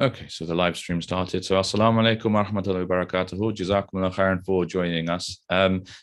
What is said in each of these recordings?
Okay, so the live stream started. So assalamu alaikum wa rahmatullahi wa barakatuhu. Jazakumullah khairan for joining us.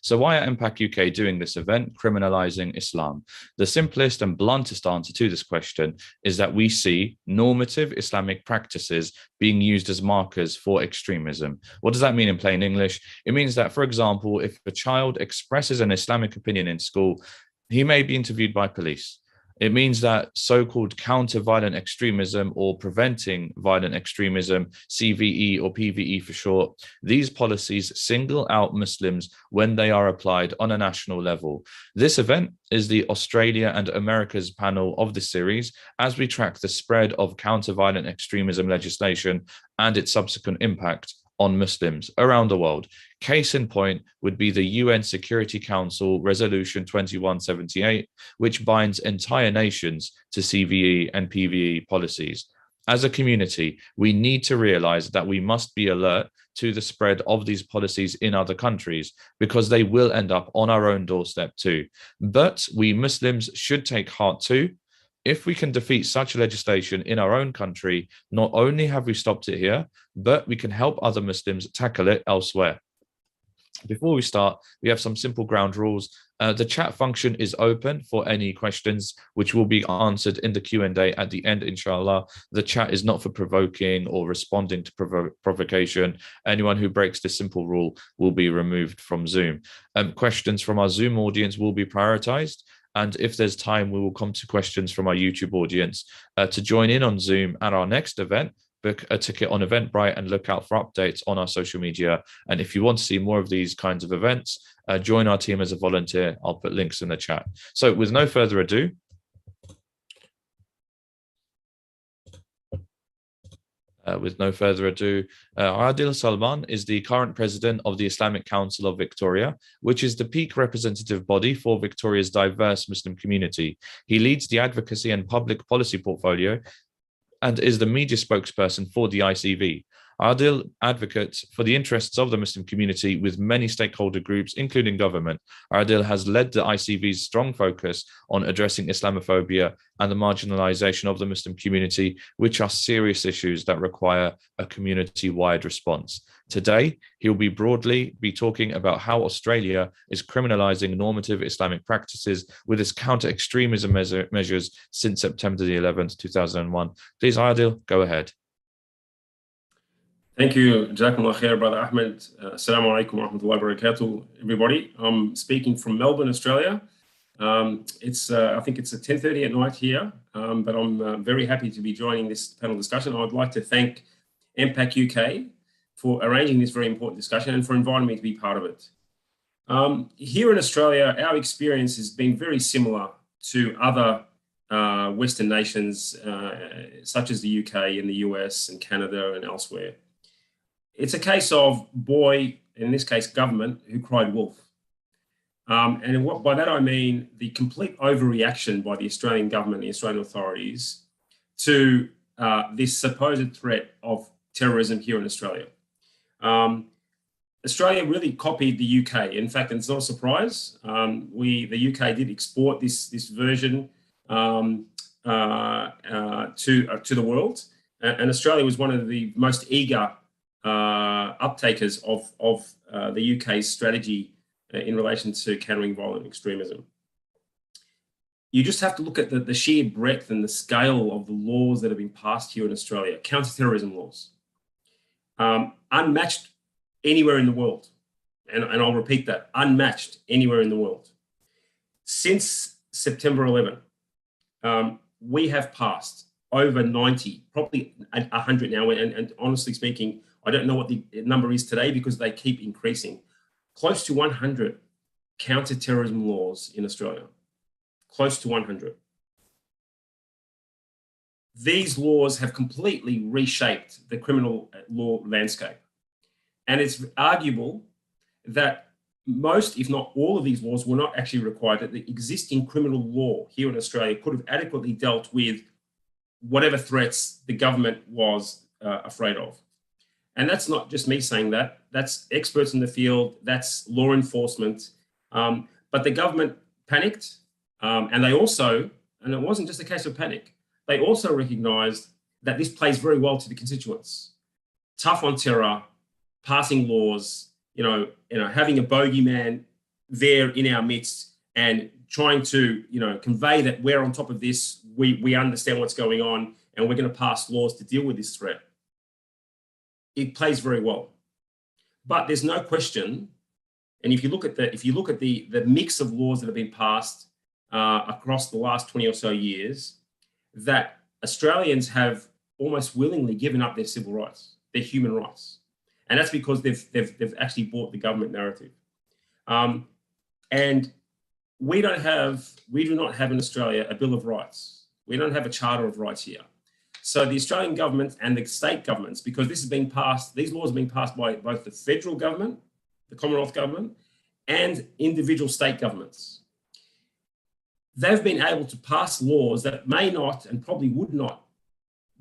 So why are Impact UK doing this event, Criminalising Islam? The simplest and bluntest answer to this question is that we see normative Islamic practices being used as markers for extremism. What does that mean in plain English? It means that, for example, if a child expresses an Islamic opinion in school, he may be interviewed by police. It means that so-called counter-violent extremism or preventing violent extremism, CVE or PVE for short, these policies single out Muslims when they are applied on a national level. This event is the Australia and America's panel of the series as we track the spread of counter-violent extremism legislation and its subsequent impact on Muslims around the world. Case in point would be the UN Security Council Resolution 2178, which binds entire nations to CVE and PVE policies. As a community, we need to realize that we must be alert to the spread of these policies in other countries because they will end up on our own doorstep too. But we Muslims should take heart too. If we can defeat such legislation in our own country, not only have we stopped it here, but we can help other Muslims tackle it elsewhere. Before we start, we have some simple ground rules. The chat function is open for any questions, which will be answered in the Q&A at the end, inshallah. The chat is not for provoking or responding to provocation. Anyone who breaks this simple rule will be removed from Zoom. Questions from our Zoom audience will be prioritized. And if there's time, we will come to questions from our YouTube audience. To join in on Zoom at our next event, book a ticket on Eventbrite and look out for updates on our social media. And if you want to see more of these kinds of events, join our team as a volunteer. I'll put links in the chat. So with no further ado, Adil Salman is the current president of the Islamic Council of Victoria, which is the peak representative body for Victoria's diverse Muslim community. He leads the advocacy and public policy portfolio and is the media spokesperson for the ICV. Adil advocates for the interests of the Muslim community with many stakeholder groups, including government. Adil has led the ICV's strong focus on addressing Islamophobia and the marginalization of the Muslim community, which are serious issues that require a community-wide response. Today, he'll broadly be talking about how Australia is criminalizing normative Islamic practices with its counter-extremism measures since September the 11th, 2001. Please, Adil, go ahead. Thank you. Jazakumullah khair, Brother Ahmed. Assalamu alaikum wa rahmatullahi wa barakatuh, everybody. I'm speaking from Melbourne, Australia. I think it's 10:30 at night here, but I'm very happy to be joining this panel discussion. I would like to thank MPAC UK for arranging this very important discussion and for inviting me to be part of it. Here in Australia, our experience has been very similar to other Western nations, such as the UK and the US and Canada and elsewhere. It's a case of boy, in this case, government, who cried wolf. And by that I mean the complete overreaction by the Australian government, the Australian authorities, to this supposed threat of terrorism here in Australia. Australia really copied the UK. In fact, it's not a surprise. The UK did export this version to the world, and Australia was one of the most eager uptakers of the UK's strategy in relation to countering violent extremism. You just have to look at the sheer breadth and the scale of the laws that have been passed here in Australia, counter-terrorism laws, unmatched anywhere in the world. And I'll repeat that, unmatched anywhere in the world. Since September 11, we have passed over 90, probably 100 now, and honestly speaking, I don't know what the number is today because they keep increasing. Close to 100 counter-terrorism laws in Australia. Close to 100. These laws have completely reshaped the criminal law landscape. And it's arguable that most, if not all of these laws were not actually required, that the existing criminal law here in Australia could have adequately dealt with whatever threats the government was afraid of. And that's not just me saying that, that's experts in the field, that's law enforcement. But the government panicked, and they also, and it wasn't just a case of panic, they also recognized that this plays very well to the constituents. Tough on terror, passing laws, having a bogeyman there in our midst and trying to, convey that we're on top of this, we understand what's going on, and we're going to pass laws to deal with this threat. It plays very well. But there's no question, and if you look at the mix of laws that have been passed across the last 20 or so years, that Australians have almost willingly given up their civil rights, their human rights. And that's because they've actually bought the government narrative. And we do not have in Australia a Bill of Rights. We don't have a Charter of Rights here. So the Australian government and the state governments, because these laws have been passed by both the federal government, the Commonwealth government, and individual state governments. They've been able to pass laws that may not and probably would not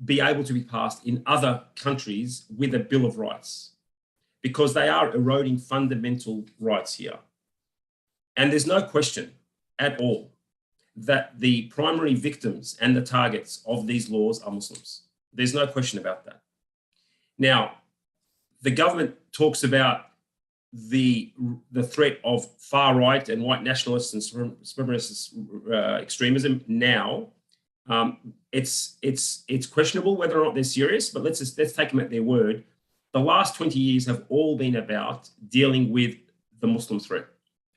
be able to be passed in other countries with a Bill of Rights, because they are eroding fundamental rights here. And there's no question at all that the primary victims and the targets of these laws are Muslims. There's no question about that. Now, the government talks about the threat of far right and white nationalists and supremacist extremism now. It's questionable whether or not they're serious, but let's take them at their word. The last 20 years have all been about dealing with the Muslim threat,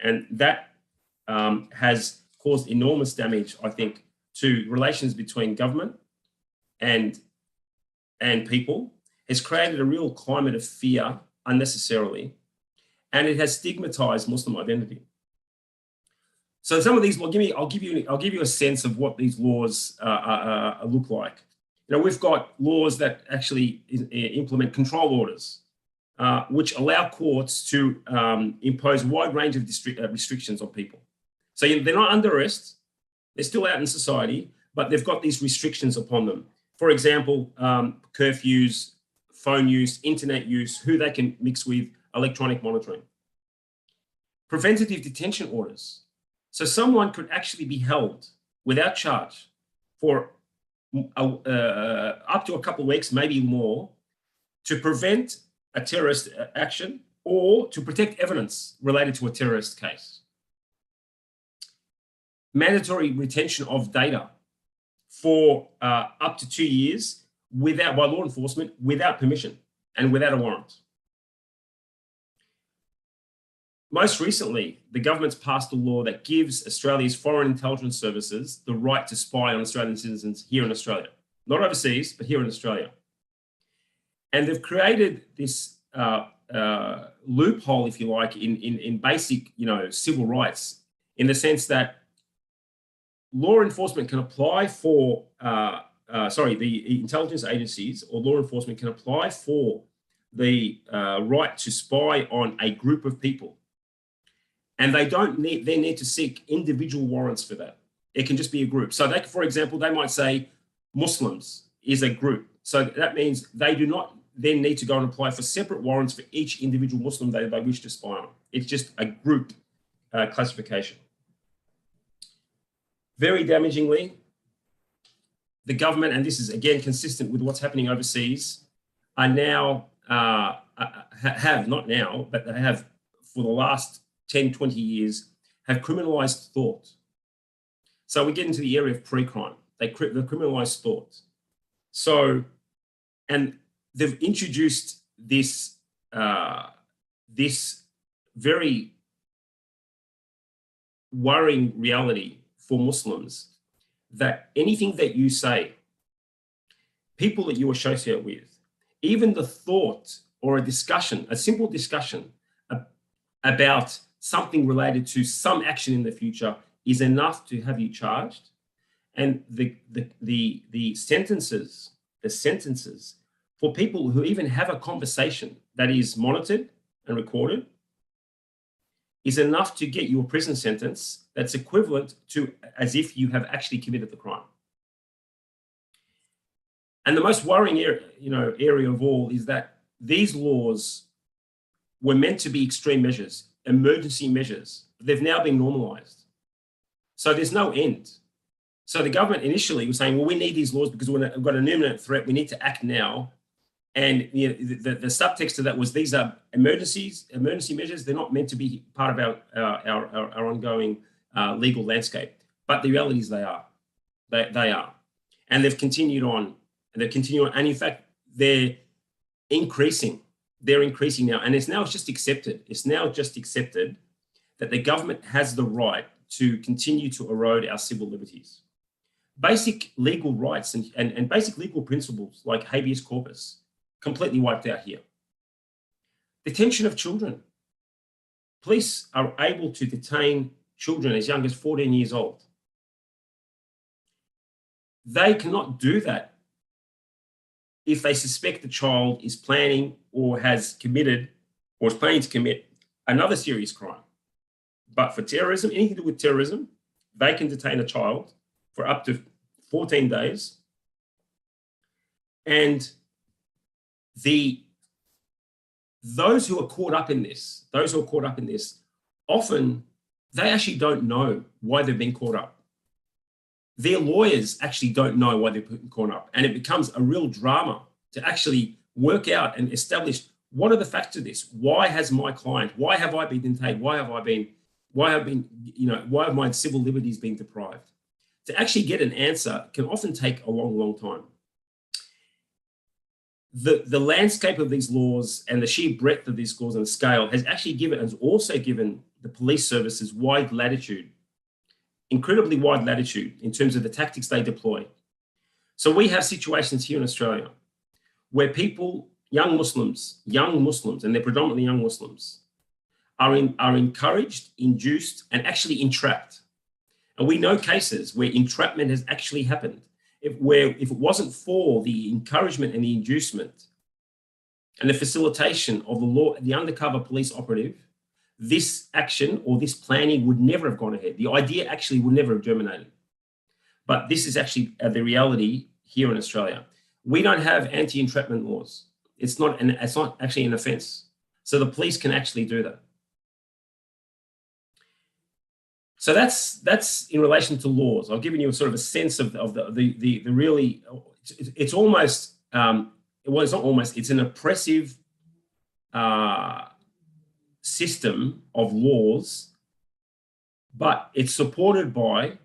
and that has caused enormous damage, I think, to relations between government and people. Has created a real climate of fear unnecessarily, and it has stigmatized Muslim identity. So some of these, I'll give you a sense of what these laws look like. We've got laws that actually implement control orders, which allow courts to impose a wide range of restrictions on people. So they're not under arrest, they're still out in society, but they've got these restrictions upon them. For example, curfews, phone use, internet use, who they can mix with, electronic monitoring. Preventative detention orders. So someone could actually be held without charge for up to a couple of weeks, maybe more, to prevent a terrorist action or to protect evidence related to a terrorist case. Mandatory retention of data for up to 2 years by law enforcement without permission and without a warrant. Most recently, the government's passed a law that gives Australia's foreign intelligence services the right to spy on Australian citizens here in Australia. Not overseas, but here in Australia. And they've created this loophole, if you like, in basic, civil rights, in the sense that law enforcement can apply for, the intelligence agencies or law enforcement can apply for the right to spy on a group of people. And they need to seek individual warrants for that. It can just be a group. So for example, they might say Muslims is a group. So that means they do not then need to go and apply for separate warrants for each individual Muslim they wish to spy on. It's just a group classification. Very damagingly, the government, and this is again consistent with what's happening overseas, are now, not now, but they have for the last 10, 20 years, have criminalized thought. So we get into the area of pre-crime. They criminalize thought. So, and they've introduced this very worrying reality for Muslims that anything that you say, people that you associate with, even the thought or a simple discussion about something related to some action in the future is enough to have you charged. And the sentences for people who even have a conversation that is monitored and recorded is enough to get you a prison sentence that's equivalent to as if you have actually committed the crime. And the most worrying area of all is that these laws were meant to be extreme measures, emergency measures. They've now been normalized. So there's no end. So the government initially was saying, well, we need these laws because we've got an imminent threat. We need to act now. And you know, the subtext of that was these are emergency measures. They're not meant to be part of our ongoing legal landscape. But the reality is they are. They are. And they've continued on. And in fact, they're increasing. They're increasing now. And it's just accepted. It's now just accepted that the government has the right to continue to erode our civil liberties. Basic legal rights and basic legal principles like habeas corpus completely wiped out here. Detention of children. Police are able to detain children as young as 14 years old. They cannot do that if they suspect the child is planning or has committed or is planning to commit another serious crime. But for terrorism, anything to do with terrorism, they can detain a child for up to 14 days. And those who are caught up in this, often they actually don't know why they've been caught up. Their lawyers actually don't know why they've been caught up. And it becomes a real drama to actually work out and establish what are the facts of this? Why has my client, why have I been detained? Why have my civil liberties been deprived? To actually get an answer can often take a long, long time. The landscape of these laws and the sheer breadth of these laws and the scale has also given the police services wide latitude, incredibly wide latitude in terms of the tactics they deploy. So we have situations here in Australia where people, young Muslims, and they're predominantly young Muslims, are encouraged, induced, and actually entrapped. And we know cases where entrapment has actually happened. If it wasn't for the encouragement and the inducement and the facilitation of the undercover police operative, this action or this planning would never have gone ahead. The idea actually would never have germinated. But this is actually the reality here in Australia. We don't have anti-entrapment laws. It's not actually an offence. So the police can actually do that. So that's in relation to laws. I've given you a sort of a sense of the really, it's almost, it's an oppressive system of laws, but it's supported by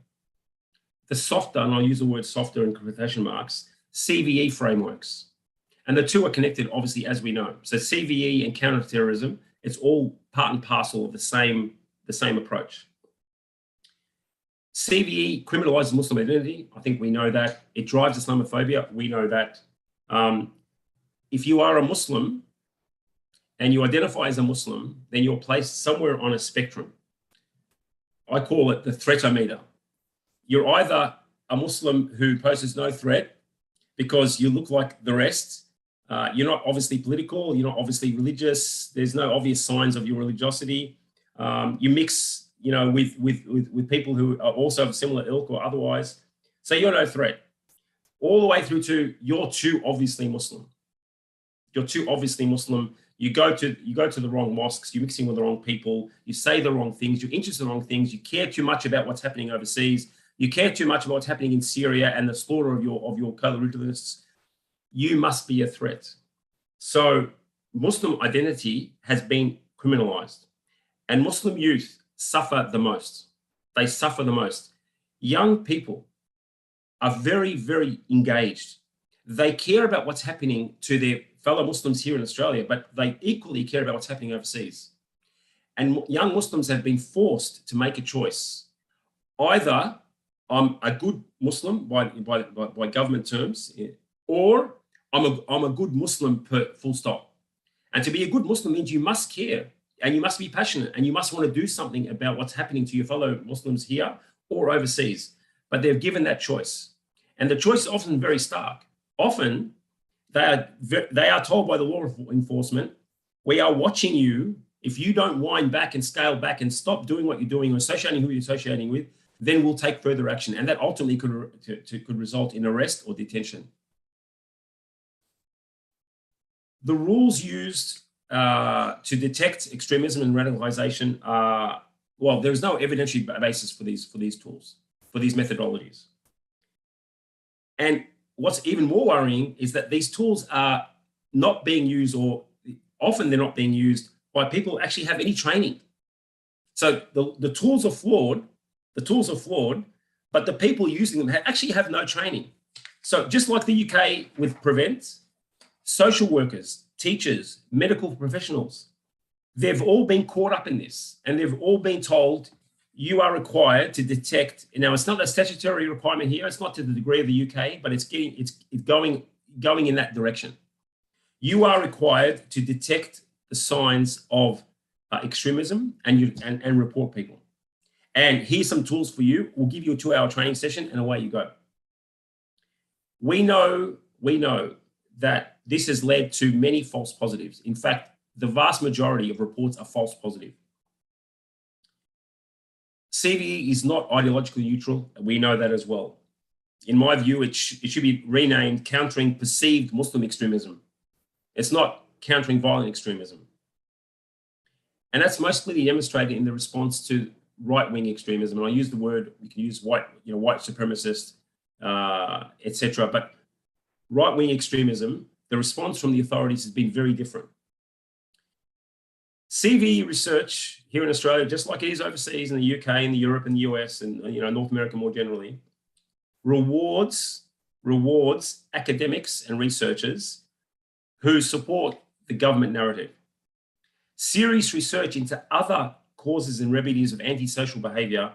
the softer, and I'll use the word softer in quotation marks, CVE frameworks. And the two are connected, obviously, as we know. So CVE and counterterrorism, it's all part and parcel of the same approach. CVE criminalizes Muslim identity. I think we know that. It drives Islamophobia. We know that. If you are a Muslim and you identify as a Muslim, then you're placed somewhere on a spectrum. I call it the threatometer. You're either a Muslim who poses no threat because you look like the rest. You're not obviously political. You're not obviously religious. There's no obvious signs of your religiosity. You mix with people who are also of similar ilk or otherwise. So you're no threat. All the way through to you're too obviously Muslim. You're too obviously Muslim. You go to the wrong mosques, you're mixing with the wrong people, you say the wrong things, you're interested in the wrong things, you care too much about what's happening overseas, you care too much about what's happening in Syria and the slaughter of your co-religionists. You must be a threat. So Muslim identity has been criminalized, and Muslim youth suffer the most. They suffer the most. Young people are very, very engaged. They care about what's happening to their fellow Muslims here in Australia, but they equally care about what's happening overseas. And young Muslims have been forced to make a choice. Either I'm a good Muslim by government terms, or I'm a good Muslim full stop. And to be a good Muslim means you must care, and you must be passionate, and you must want to do something about what's happening to your fellow Muslims here or overseas. But they're given that choice. And the choice is often very stark. Often, they are told by the law enforcement, we are watching you. If you don't wind back and scale back and stop doing what you're doing or associating who you're associating with, then we'll take further action. And that ultimately could result in arrest or detention. The rules used to detect extremism and radicalization are, well, there's no evidentiary basis for these tools, for these methodologies. And what's even more worrying is that these tools are not being used, or often they're not being used by people who actually have any training. So the tools are flawed, but the people using them actually have no training. So just like the UK with Prevent, social workers, teachers, medical professionals, they've all been caught up in this, and they've all been told, you are required to detect. Now, it's not a statutory requirement here. It's not to the degree of the UK, but it's going in that direction. You are required to detect the signs of extremism and report people. And here's some tools for you. We'll give you a 2-hour training session, and away you go. We know that this has led to many false positives. In fact, the vast majority of reports are false positive. CVE is not ideologically neutral. We know that as well. In my view, it should be renamed Countering Perceived Muslim Extremism. It's not countering violent extremism. And that's mostly demonstrated in the response to right-wing extremism. And I use the word, we can use white supremacist, etc. But right-wing extremism, the response from the authorities has been very different. CVE research here in Australia, just like it is overseas in the UK, in Europe, and the US, and North America more generally, rewards academics and researchers who support the government narrative. Serious research into other causes and remedies of antisocial behaviour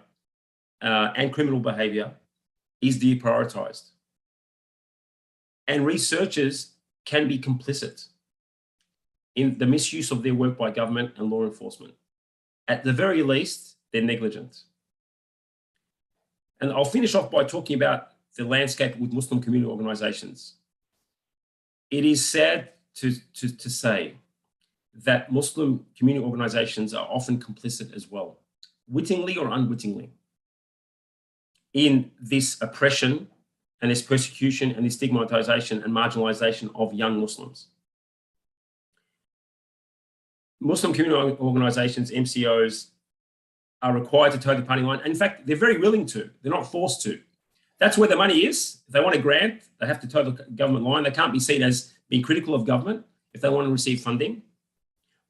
and criminal behaviour is deprioritised. And researchers can be complicit in the misuse of their work by government and law enforcement. At the very least, they're negligent. And I'll finish off by talking about the landscape with Muslim community organisations. It is sad to say that Muslim community organisations are often complicit as well, wittingly or unwittingly, in this oppression and this persecution and this stigmatisation and marginalisation of young Muslims. Muslim community organisations, MCOs, are required to toe the party line. And in fact, they're very willing to. They're not forced to. That's where the money is. If they want a grant, they have to toe the government line. They can't be seen as being critical of government if they want to receive funding.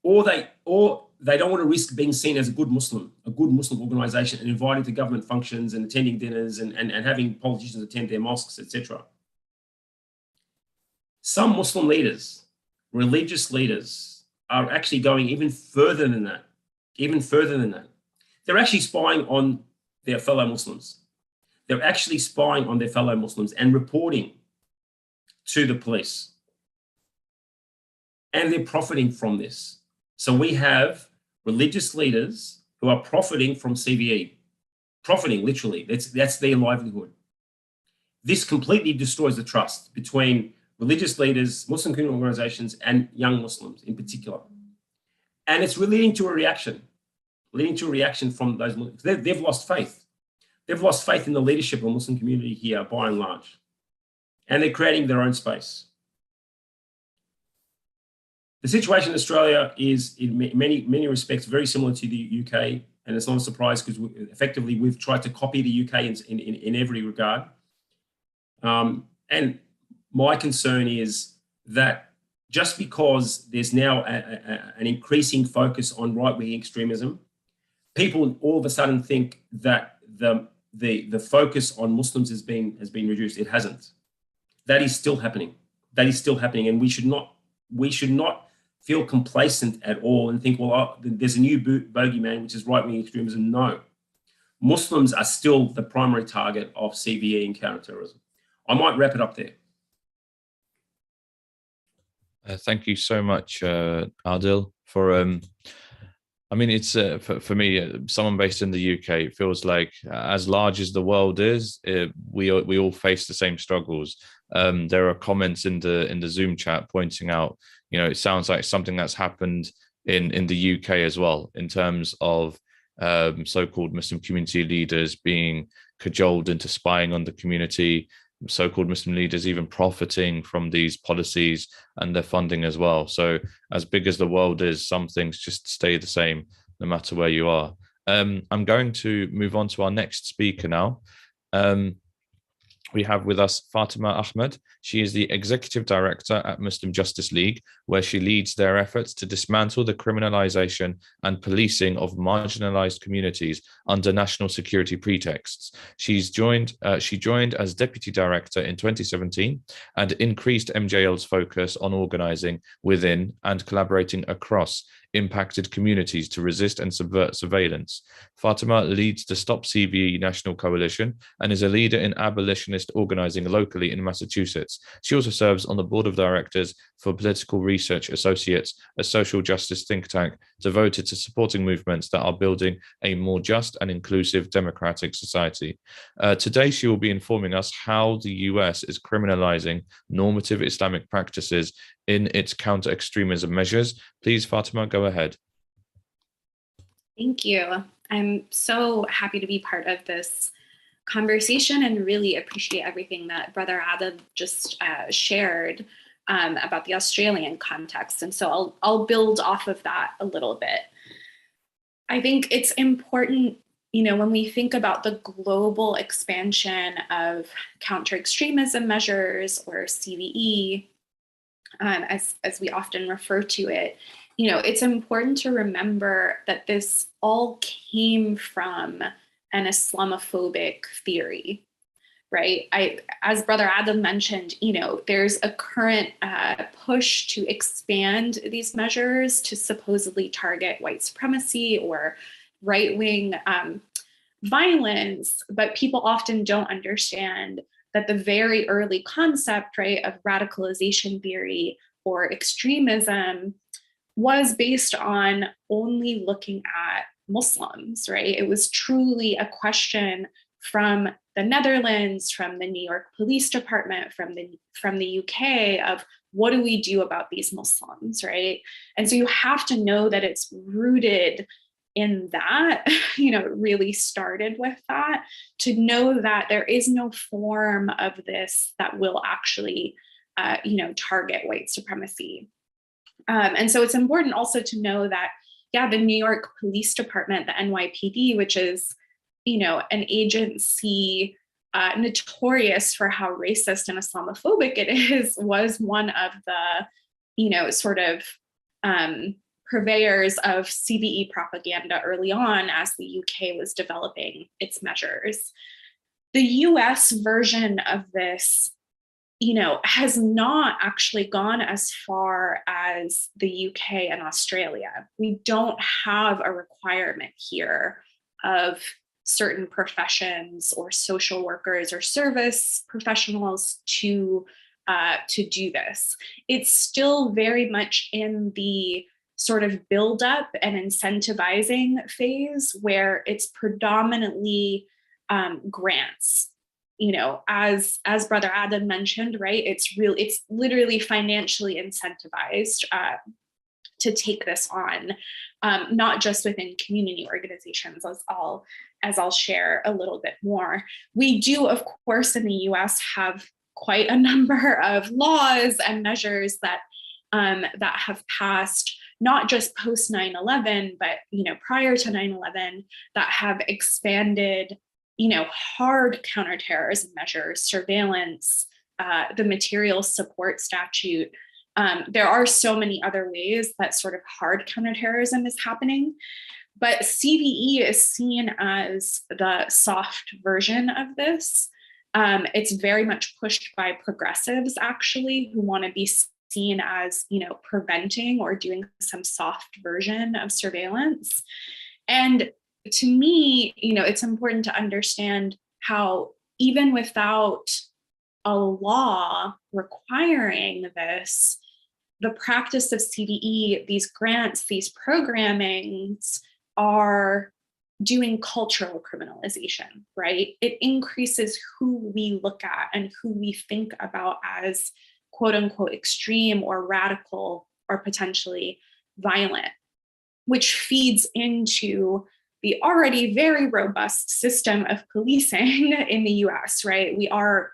Or they don't want to risk being seen as a good Muslim organisation and invited to government functions and attending dinners and having politicians attend their mosques, etc. Some Muslim leaders, religious leaders, are actually going even further than that. They're actually spying on their fellow Muslims. They're actually spying on their fellow Muslims and reporting to the police. And they're profiting from this. So we have religious leaders who are profiting from CVE. Profiting, literally. That's their livelihood. This completely destroys the trust between religious leaders, Muslim community organisations, and young Muslims in particular. And it's leading to a reaction from those Muslims. They've lost faith. They've lost faith in the leadership of the Muslim community here, by and large. And they're creating their own space. The situation in Australia is, in many respects, very similar to the UK. And it's not a surprise because effectively we've tried to copy the UK in every regard. And my concern is that just because there's now an increasing focus on right-wing extremism, people all of a sudden think that the focus on Muslims has been reduced. It hasn't. That is still happening. And we should not feel complacent at all and think, well, there's a new bogeyman, which is right-wing extremism. No. Muslims are still the primary target of CVE and counterterrorism. I might wrap it up there. Thank you so much, Adil, for it's for me, someone based in the UK, it feels like as large as the world is, we all face the same struggles. There are comments in the Zoom chat pointing out, it sounds like something that's happened in the UK as well, in terms of so-called Muslim community leaders being cajoled into spying on the community, so-called Muslim leaders even profiting from these policies and their funding as well. So as big as the world is, some things just stay the same no matter where you are. I'm going to move on to our next speaker now. We have with us Fatima Ahmed. She is the Executive Director at Muslim Justice League, where she leads their efforts to dismantle the criminalization and policing of marginalized communities under national security pretexts. She joined as Deputy Director in 2017 and increased MJL's focus on organizing within and collaborating across impacted communities to resist and subvert surveillance. Fatima leads the Stop CVE National Coalition and is a leader in abolitionist organizing locally in Massachusetts. She also serves on the board of directors for Political Research Associates, a social justice think tank devoted to supporting movements that are building a more just and inclusive democratic society. Today, she will be informing us how the US is criminalizing normative Islamic practices in its counter-extremism measures. Please, Fatima, go ahead. Thank you. I'm so happy to be part of this conversation and really appreciate everything that Brother Adab just shared about the Australian context. And so I'll build off of that a little bit. I think it's important, when we think about the global expansion of counter-extremism measures, or CVE, as we often refer to it, it's important to remember that this all came from an Islamophobic theory, right? As Brother Adam mentioned, there's a current push to expand these measures to supposedly target white supremacy or right-wing violence, but people often don't understand that the very early concept, right, of radicalization theory or extremism was based on only looking at Muslims, right? It was truly a question from the Netherlands, from the New York Police Department, from the UK of what do we do about these Muslims, right? And so you have to know that it's rooted in that, it really started with that, to know that there is no form of this that will actually, target white supremacy. And so it's important also to know that, the New York Police Department, the NYPD, which is, an agency notorious for how racist and Islamophobic it is, was one of the, purveyors of CVE propaganda early on as the UK was developing its measures. The US version of this, has not actually gone as far as the UK and Australia. We don't have a requirement here of certain professions or social workers or service professionals to do this. It's still very much in the sort of build up and incentivizing phase where it's predominantly grants. As Brother Adam mentioned, right, it's literally financially incentivized to take this on, not just within community organizations, as I'll share a little bit more. We do, of course, in the US have quite a number of laws and measures that have passed, not just post 9/11, but prior to 9/11, that have expanded hard counterterrorism measures, surveillance, the material support statute. There are so many other ways that sort of hard counterterrorism is happening, but CVE is seen as the soft version of this. It's very much pushed by progressives, actually, who want to be seen as, preventing or doing some soft version of surveillance. And to me, it's important to understand how even without a law requiring this, the practice of CVE, these grants, these programmings are doing cultural criminalization, right? It increases who we look at and who we think about as quote unquote extreme or radical or potentially violent, which feeds into the already very robust system of policing in the US, right? We are,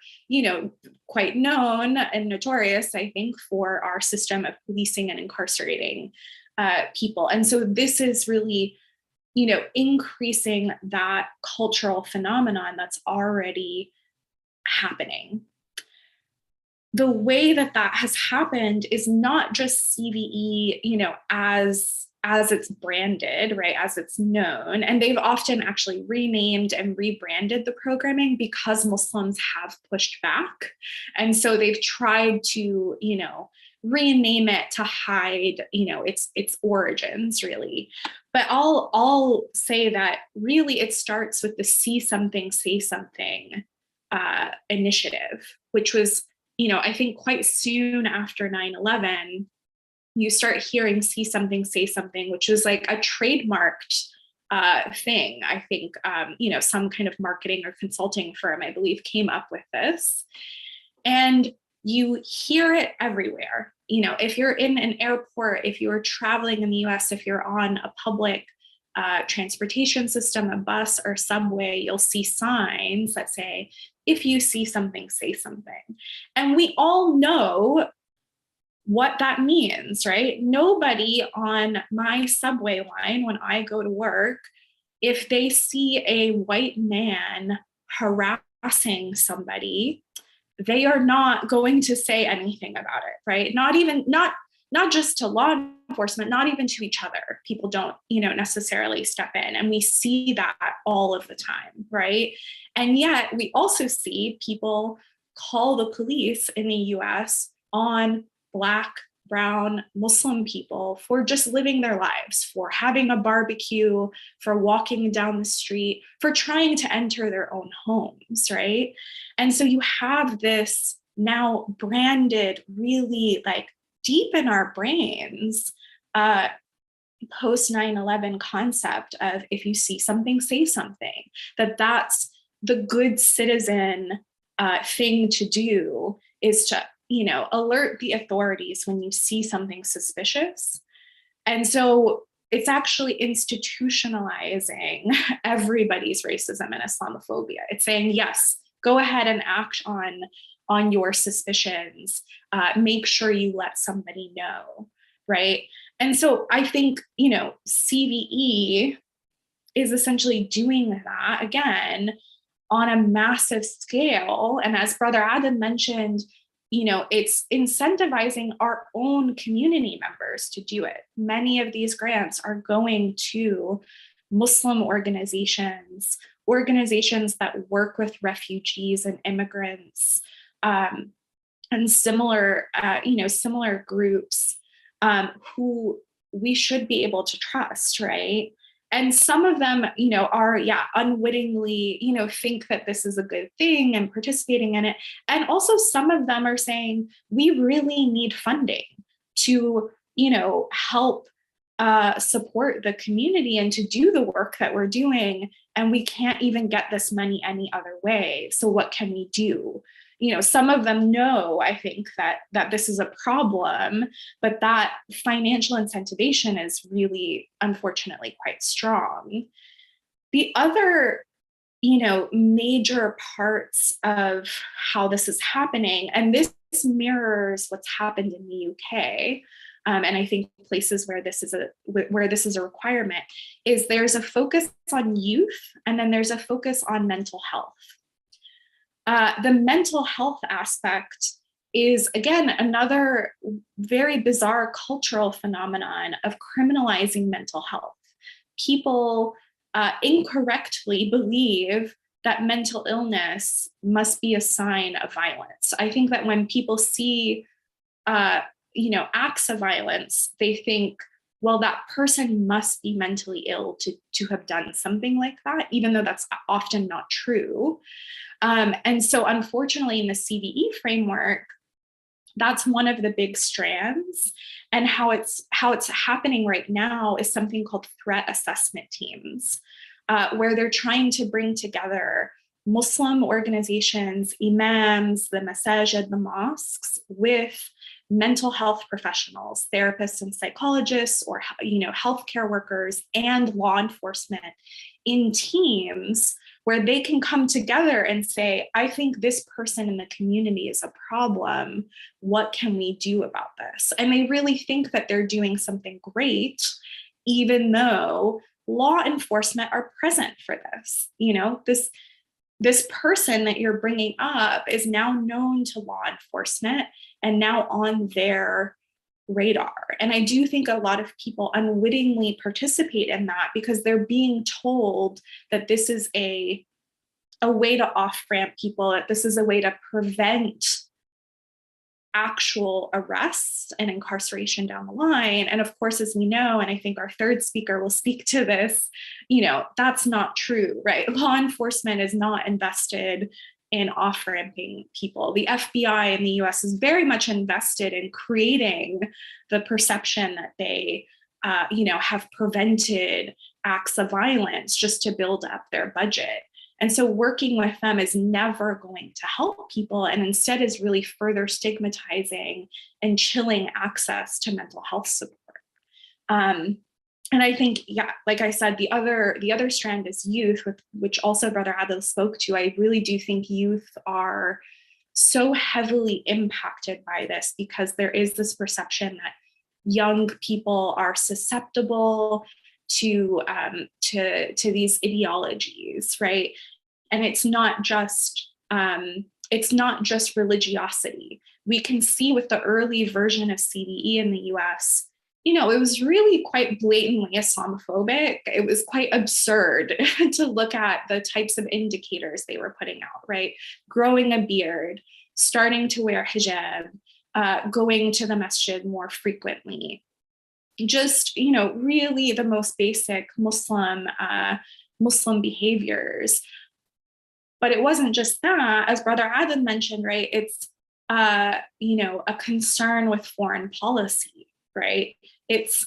quite known and notorious, I think, for our system of policing and incarcerating people. And so this is really, increasing that cultural phenomenon that's already happening. The way that that has happened is not just CVE, as it's branded, right, as it's known. And they've often actually renamed and rebranded the programming because Muslims have pushed back. And so they've tried to, rename it to hide, its origins, really. But I'll say that really it starts with the See Something, Say Something initiative, which was, I think quite soon after 9/11, you start hearing See Something, Say Something, which was like a trademarked thing. I think, some kind of marketing or consulting firm, I believe, came up with this. And you hear it everywhere. If you're in an airport, if you're traveling in the US, if you're on a public transportation system, a bus or subway, you'll see signs that say, if you see something, say something. And we all know what that means, right? Nobody on my subway line when I go to work, if they see a white man harassing somebody, they are not going to say anything about it, right? Not just to law enforcement, not even to each other. People don't, necessarily step in. And we see that all of the time, right? And yet we also see people call the police in the US on Black, brown, Muslim people for just living their lives, for having a barbecue, for walking down the street, for trying to enter their own homes, right? And so you have this now branded, really like deep in our brains, post 9/11 concept of if you see something, say something, that's the good citizen thing to do, is to alert the authorities when you see something suspicious. And so it's actually institutionalizing everybody's racism and Islamophobia. It's saying, yes, go ahead and act on your suspicions. Make sure you let somebody know, right? And so I think, CVE is essentially doing that again on a massive scale. And as Brother Adam mentioned, it's incentivizing our own community members to do it. Many of these grants are going to Muslim organizations that work with refugees and immigrants, and similar groups who we should be able to trust, right? And some of them, are, unwittingly, think that this is a good thing and participating in it. And also some of them are saying, we really need funding to, help support the community and to do the work that we're doing. And we can't even get this money any other way. So what can we do? Some of them know, I think, that this is a problem, but that financial incentivization is really, unfortunately, quite strong. The other, major parts of how this is happening, and this mirrors what's happened in the UK, and I think places where this is a requirement, is there's a focus on youth, and then there's a focus on mental health. The mental health aspect is, again, another very bizarre cultural phenomenon of criminalizing mental health. People incorrectly believe that mental illness must be a sign of violence. I think that when people see, acts of violence, they think, well, that person must be mentally ill to have done something like that, even though that's often not true. And so unfortunately in the CVE framework, that's one of the big strands. And how it's happening right now is something called threat assessment teams, where they're trying to bring together Muslim organizations, imams, the masajid, the mosques, with mental health professionals, therapists and psychologists, or healthcare workers and law enforcement in teams where they can come together and say, I think this person in the community is a problem. What can we do about this? And they really think that they're doing something great, even though law enforcement are present for this. this person that you're bringing up is now known to law enforcement and now on their radar. And I do think a lot of people unwittingly participate in that because they're being told that this is a way to off-ramp people, that this is a way to prevent actual arrests and incarceration down the line. And of course, as we know, and I think our third speaker will speak to this, that's not true, right? Law enforcement is not invested in off-ramping people. The FBI in the US is very much invested in creating the perception that they, have prevented acts of violence just to build up their budget. And so working with them is never going to help people, and instead is really further stigmatizing and chilling access to mental health support. And I think, like I said, the other strand is youth, which also Brother Adil spoke to. I really do think youth are so heavily impacted by this because there is this perception that young people are susceptible to these ideologies, right? And it's not just religiosity. We can see with the early version of CVE in the US, it was really quite blatantly Islamophobic. It was quite absurd to look at the types of indicators they were putting out, right? Growing a beard, starting to wear hijab, going to the masjid more frequently. Just, really the most basic Muslim behaviors. But it wasn't just that, as Brother Adil mentioned, right? It's, a concern with foreign policy, right? It's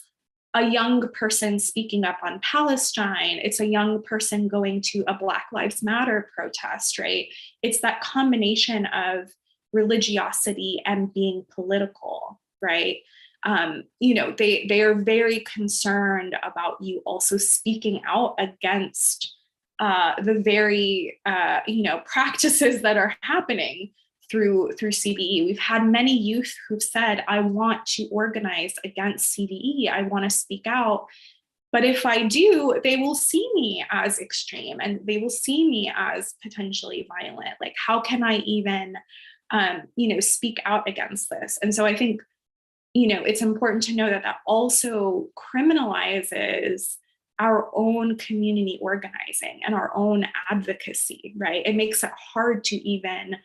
a young person speaking up on Palestine. It's a young person going to a Black Lives Matter protest, right? It's that combination of religiosity and being political, right? They are very concerned about you also speaking out against the very practices that are happening through CVE. We've had many youth who've said, I want to organize against CVE. I want to speak out. But if I do, they will see me as extreme and they will see me as potentially violent. Like, how can I even, speak out against this? And so I think, it's important to know that also criminalizes our own community organizing and our own advocacy, right? It makes it hard to even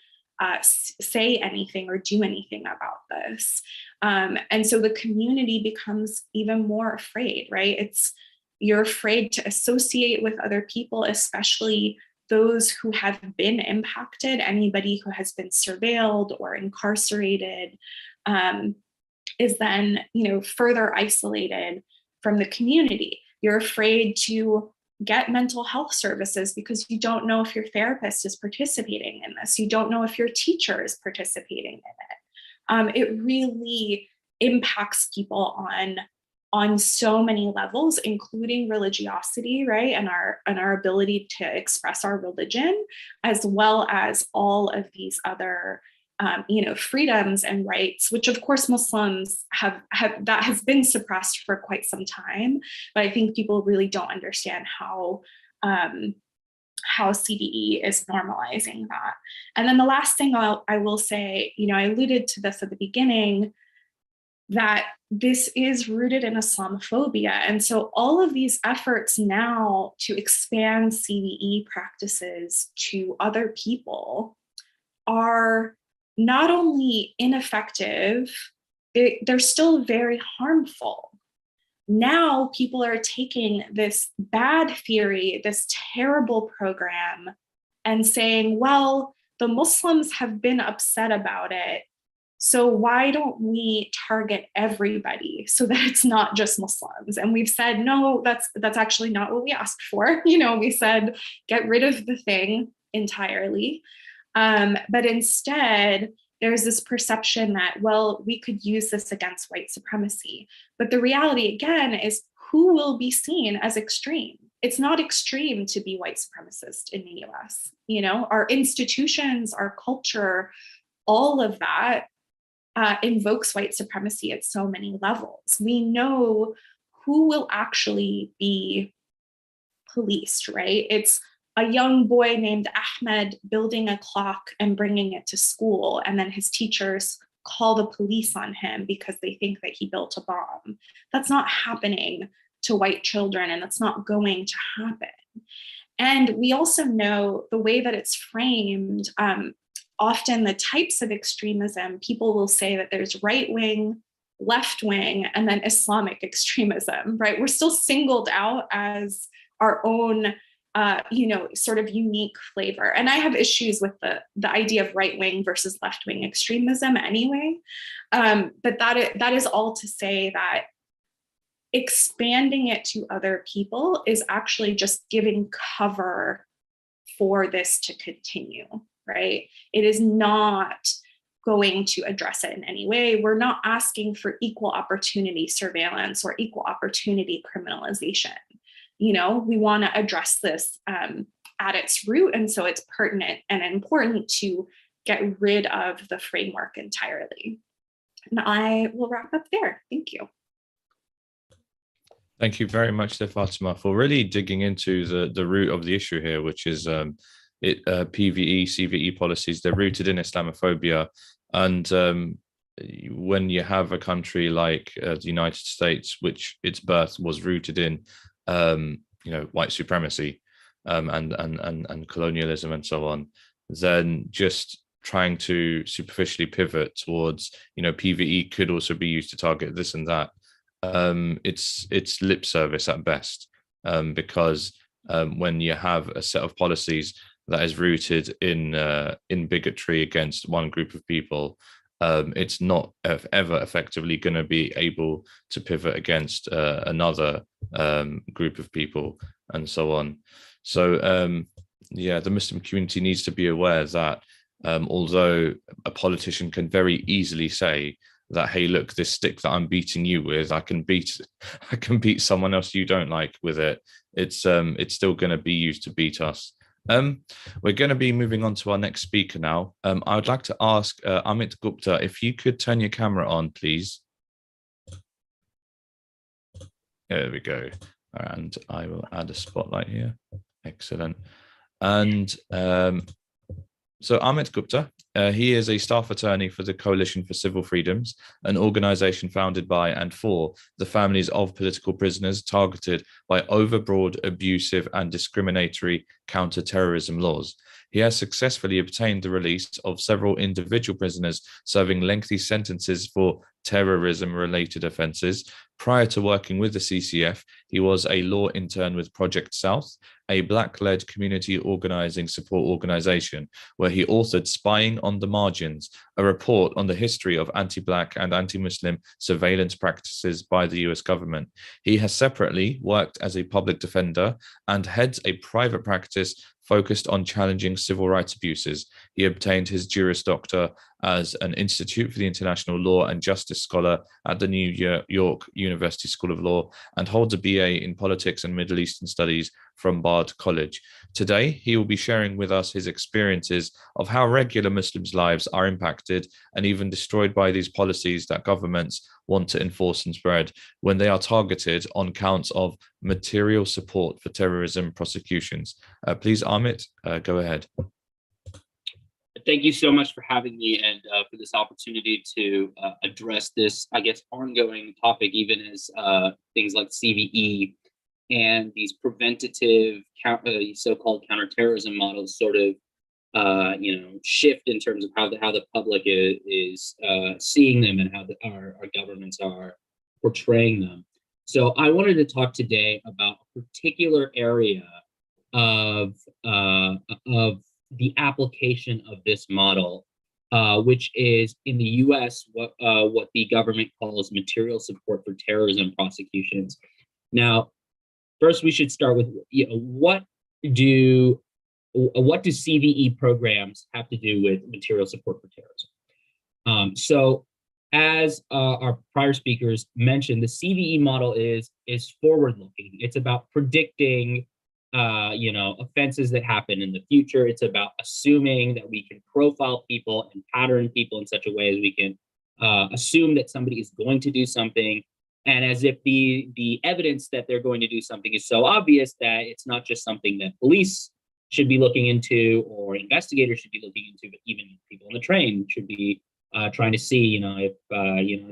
say anything or do anything about this. And so the community becomes even more afraid, right? You're afraid to associate with other people, especially those who have been impacted. Anybody who has been surveilled or incarcerated is then, further isolated from the community. You're afraid to get mental health services because you don't know if your therapist is participating in this. You don't know if your teacher is participating in it. It really impacts people on so many levels, including religiosity, right? And our ability to express our religion, as well as all of these other freedoms and rights, which of course Muslims have that has been suppressed for quite some time. But I think people really don't understand how CVE is normalizing that. And then the last thing I will say, I alluded to this at the beginning, that this is rooted in Islamophobia. And so all of these efforts now to expand CVE practices to other people are not only ineffective, they're still very harmful. Now people are taking this bad theory, this terrible program, and saying, well, the Muslims have been upset about it, so why don't we target everybody so that it's not just Muslims? And we've said, no, that's actually not what we asked for. We said, get rid of the thing entirely. But instead, there's this perception that, well, we could use this against white supremacy. But the reality, again, is who will be seen as extreme? It's not extreme to be white supremacist in the US. Our institutions, our culture, all of that invokes white supremacy at so many levels. We know who will actually be policed, right? It's a young boy named Ahmed building a clock and bringing it to school, and then his teachers call the police on him because they think that he built a bomb. That's not happening to white children, and that's not going to happen. And we also know the way that it's framed, often the types of extremism, people will say that there's right wing, left wing, and then Islamic extremism, right? We're still singled out as our own, sort of unique flavor. And I have issues with the idea of right wing versus left wing extremism anyway. But that is all to say that expanding it to other people is actually just giving cover for this to continue, right? It is not going to address it in any way. We're not asking for equal opportunity surveillance or equal opportunity criminalization. We want to address this at its root. And so it's pertinent and important to get rid of the framework entirely. And I will wrap up there. Thank you. Thank you very much, Fatima, for really digging into the root of the issue here, which is PVE, CVE policies. They're rooted in Islamophobia. And when you have a country like the United States, which its birth was rooted in, white supremacy and colonialism and so on, then just trying to superficially pivot towards, PVE could also be used to target this and that. It's lip service at best, because when you have a set of policies that is rooted in bigotry against one group of people, it's not ever effectively going to be able to pivot against another group of people and so on. So the Muslim community needs to be aware that although a politician can very easily say that, hey, look, this stick that I'm beating you with, I can beat someone else you don't like with it. It's still going to be used to beat us. We're going to be moving on to our next speaker now. I would like to ask Amit Gupta if you could turn your camera on, please. There we go. And I will add a spotlight here. Excellent. And so Amit Gupta, he is a staff attorney for the Coalition for Civil Freedoms, an organization founded by and for the families of political prisoners targeted by overbroad, abusive, and discriminatory counter-terrorism laws. He has successfully obtained the release of several individual prisoners serving lengthy sentences for terrorism-related offences. Prior to working with the CCF, he was a law intern with Project South, a Black-led community organizing support organization, where he authored Spying on the Margins, a report on the history of anti-Black and anti-Muslim surveillance practices by the US government. He has separately worked as a public defender and heads a private practice focused on challenging civil rights abuses. He obtained his Juris Doctor as an Institute for the International Law and Justice Scholar at the New York University School of Law and holds a BA in Politics and Middle Eastern Studies from Bard College. Today, he will be sharing with us his experiences of how regular Muslims' lives are impacted and even destroyed by these policies that governments want to enforce and spread when they are targeted on counts of material support for terrorism prosecutions. Please, Amit, go ahead. Thank you so much for having me and for this opportunity to address this, I guess, ongoing topic, even as things like CVE and these preventative so-called counterterrorism models sort of shift in terms of how the public is seeing them and how our governments are portraying them. So I wanted to talk today about a particular area of the application of this model, which is in the US what the government calls material support for terrorism prosecutions. Now, first we should start with what do CVE programs have to do with material support for terrorism? So as our prior speakers mentioned, the CVE model is forward-looking. It's about predicting offenses that happen in the future. It's about assuming that we can profile people and pattern people in such a way as we can assume that somebody is going to do something, and as if the evidence that they're going to do something is so obvious that it's not just something that police should be looking into, or investigators should be looking into, but even people on the train should be trying to see, if,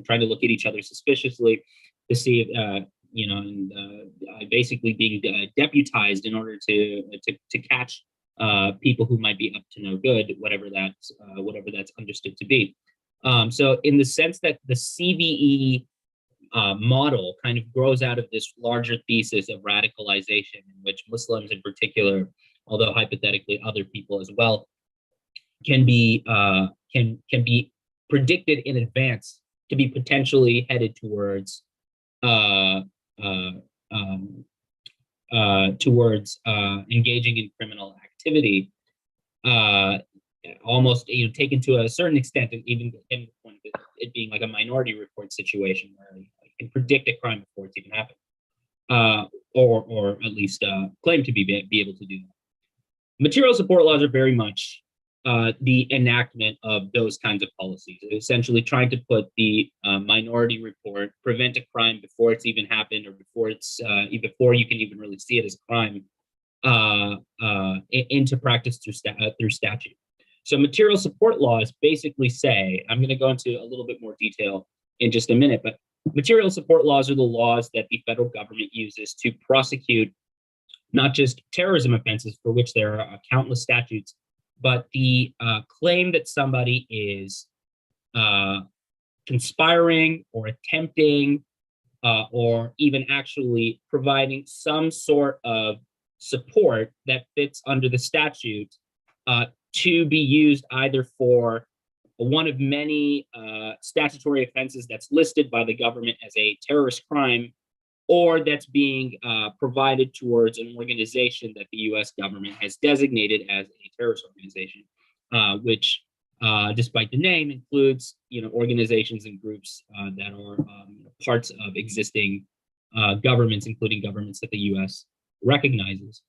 trying to look at each other suspiciously to see if, and basically being deputized in order to catch people who might be up to no good, whatever that's understood to be. So in the sense that the CVE model kind of grows out of this larger thesis of radicalization, in which Muslims in particular, although hypothetically other people as well, can be predicted in advance to be potentially headed towards engaging in criminal activity, almost taken to a certain extent, even in the point of it being like a minority report situation where you can predict a crime before it's even happened, or at least claim to be able to do that. Material support laws are very much the enactment of those kinds of policies, essentially trying to put the minority report, prevent a crime before it's even happened, or before you can even really see it as a crime, into practice through statute. So material support laws basically say, I'm going to go into a little bit more detail in just a minute, but material support laws are the laws that the federal government uses to prosecute not just terrorism offenses, for which there are countless statutes, but the claim that somebody is conspiring or attempting or even actually providing some sort of support that fits under the statute to be used either for one of many statutory offenses that's listed by the government as a terrorist crime, or that's being provided towards an organization that the U.S. government has designated as a terrorist organization, which, despite the name, includes organizations and groups that are parts of existing governments, including governments that the U.S. recognizes.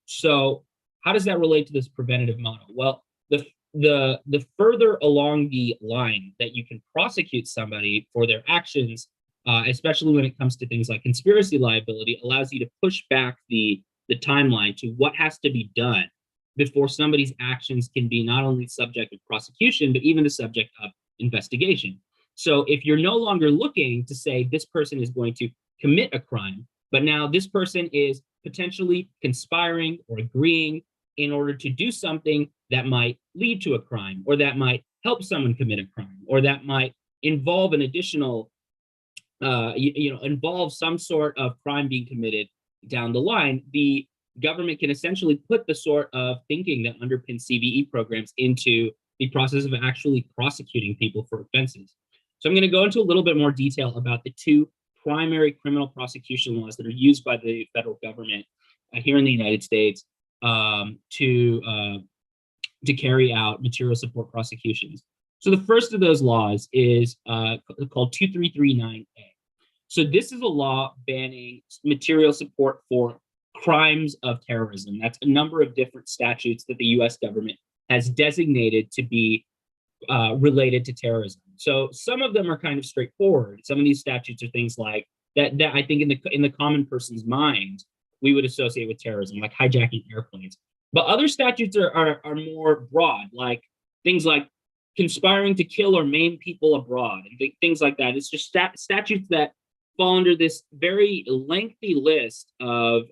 So, how does that relate to this preventative model? Well, the further along the line that you can prosecute somebody for their actions, especially when it comes to things like conspiracy liability, allows you to push back the timeline to what has to be done before somebody's actions can be not only subject of prosecution, but even the subject of investigation. So if you're no longer looking to say this person is going to commit a crime, but now this person is potentially conspiring or agreeing in order to do something that might lead to a crime, or that might help someone commit a crime, or that might involve an additional involve some sort of crime being committed down the line, the government can essentially put the sort of thinking that underpins CVE programs into the process of actually prosecuting people for offenses. So I'm going to go into a little bit more detail about the two primary criminal prosecution laws that are used by the federal government here in the United States to carry out material support prosecutions. So the first of those laws is called 2339A. So this is a law banning material support for crimes of terrorism. That's a number of different statutes that the U.S. government has designated to be related to terrorism. So some of them are kind of straightforward. Some of these statutes are things like that I think in the common person's mind we would associate with terrorism, like hijacking airplanes. But other statutes are more broad, like things like conspiring to kill or maim people abroad and things like that. It's just statutes that fall under this very lengthy list of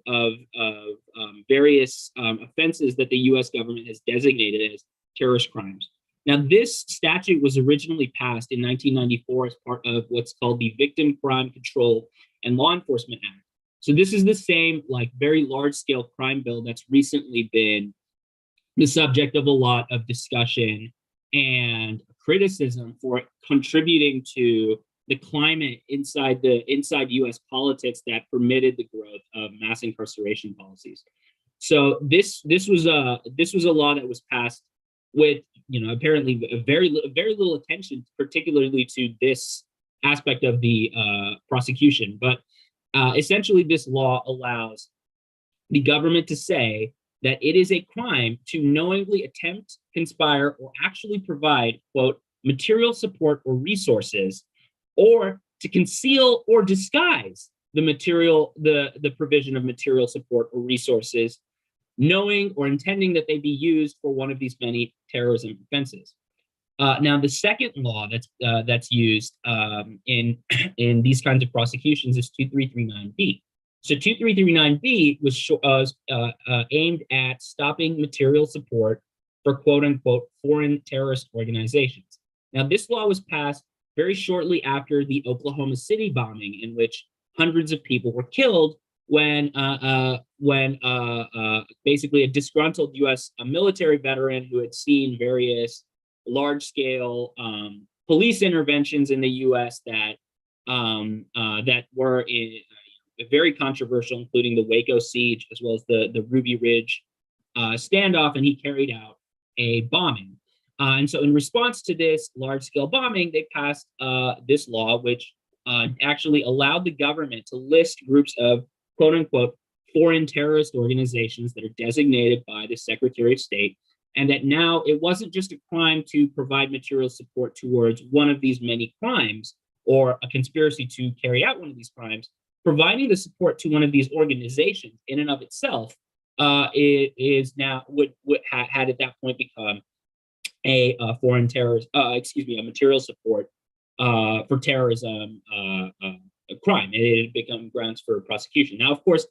various offenses that the U.S. government has designated as terrorist crimes. Now, this statute was originally passed in 1994 as part of what's called the Victim Crime Control and Law Enforcement Act. So this is the same, like, very large-scale crime bill that's recently been the subject of a lot of discussion and criticism for contributing to the climate inside U.S. politics that permitted the growth of mass incarceration policies. So this was a law that was passed with apparently very little attention, particularly to this aspect of the prosecution. But essentially, this law allows the government to say that it is a crime to knowingly attempt, conspire, or actually provide, quote, material support or resources, or to conceal or disguise the provision of material support or resources knowing or intending that they be used for one of these many terrorism offenses. Now, the second law that's used in in these kinds of prosecutions is 2339B. So 2339B was aimed at stopping material support for quote unquote foreign terrorist organizations. Now, this law was passed very shortly after the Oklahoma City bombing, in which hundreds of people were killed when basically a disgruntled U.S. military veteran who had seen various large-scale police interventions in the U.S. that were very controversial, including the Waco siege as well as the Ruby Ridge standoff, and he carried out a bombing. And so in response to this large-scale bombing, they passed this law, which actually allowed the government to list groups of quote-unquote foreign terrorist organizations that are designated by the Secretary of State, and that now it wasn't just a crime to provide material support towards one of these many crimes or a conspiracy to carry out one of these crimes. Providing the support to one of these organizations in and of itself it is now had at that point become a foreign terrorist, a material support for terrorism crime. It had become grounds for prosecution. Now, of course,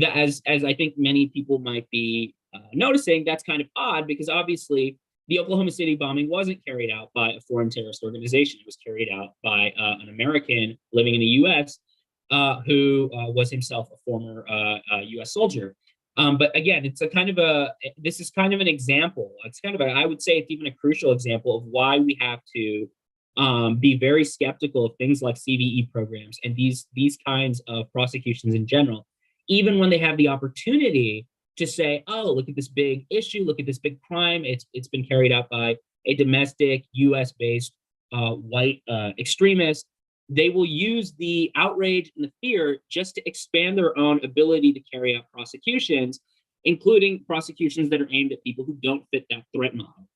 as I think many people might be noticing, that's kind of odd because obviously the Oklahoma City bombing wasn't carried out by a foreign terrorist organization. It was carried out by an American living in the U.S. Who was himself a former U.S. soldier. But again, this is kind of an example. It's kind of I would say it's even a crucial example of why we have to be very skeptical of things like CVE programs and these kinds of prosecutions in general, even when they have the opportunity to say, oh, look at this big issue, look at this big crime. It's been carried out by a domestic US-based white extremist. They will use the outrage and the fear just to expand their own ability to carry out prosecutions, including prosecutions that are aimed at people who don't fit that threat model.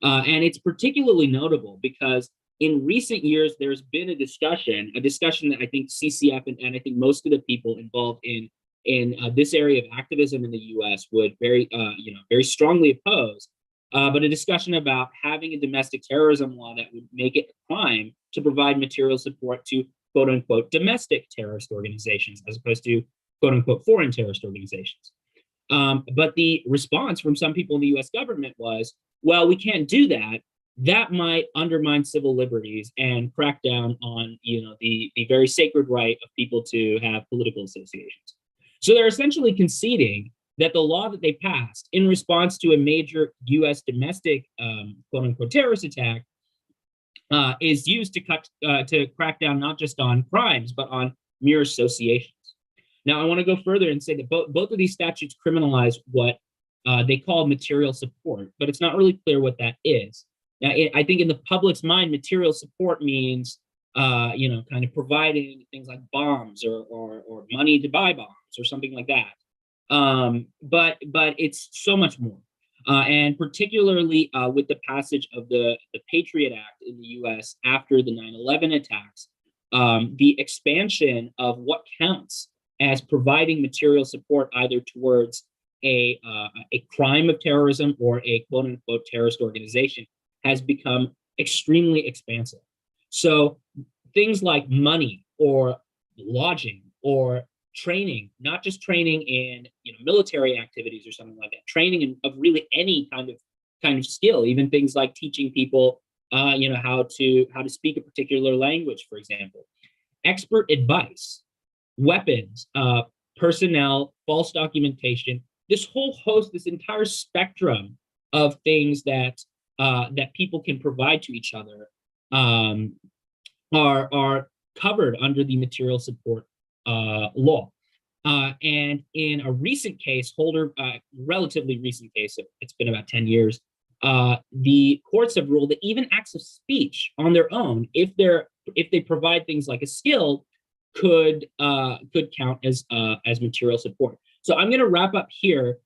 And it's particularly notable because in recent years, there's been a discussion that I think CCF and I think most of the people involved in this area of activism in the U.S. would very strongly oppose. But a discussion about having a domestic terrorism law that would make it a crime to provide material support to quote unquote domestic terrorist organizations as opposed to quote unquote foreign terrorist organizations. But the response from some people in the US government was, well, we can't do that. That might undermine civil liberties and crack down on the very sacred right of people to have political associations. So they're essentially conceding that the law that they passed in response to a major U.S. domestic quote unquote terrorist attack is used to crack down not just on crimes, but on mere associations. Now, I want to go further and say that both of these statutes criminalize what they call material support, but it's not really clear what that is. Now, I think in the public's mind, material support means, kind of providing things like bombs or money to buy bombs or something like that. But it's so much more. And particularly with the passage of the Patriot Act in the US after the 9/11 attacks, the expansion of what counts as providing material support either towards a crime of terrorism or a quote unquote terrorist organization has become extremely expansive. So things like money or lodging or training, not just training in military activities or something like that, training of really any kind of skill, even things like teaching people how to speak a particular language, for example, expert advice, weapons, personnel, false documentation, this whole host, this entire spectrum of things that people can provide to each other are covered under the material support law. And in a recent case, relatively recent case, it's been about 10 years, the courts have ruled that even acts of speech on their own, if they provide things like a skill, could count as material support. So I'm going to wrap up here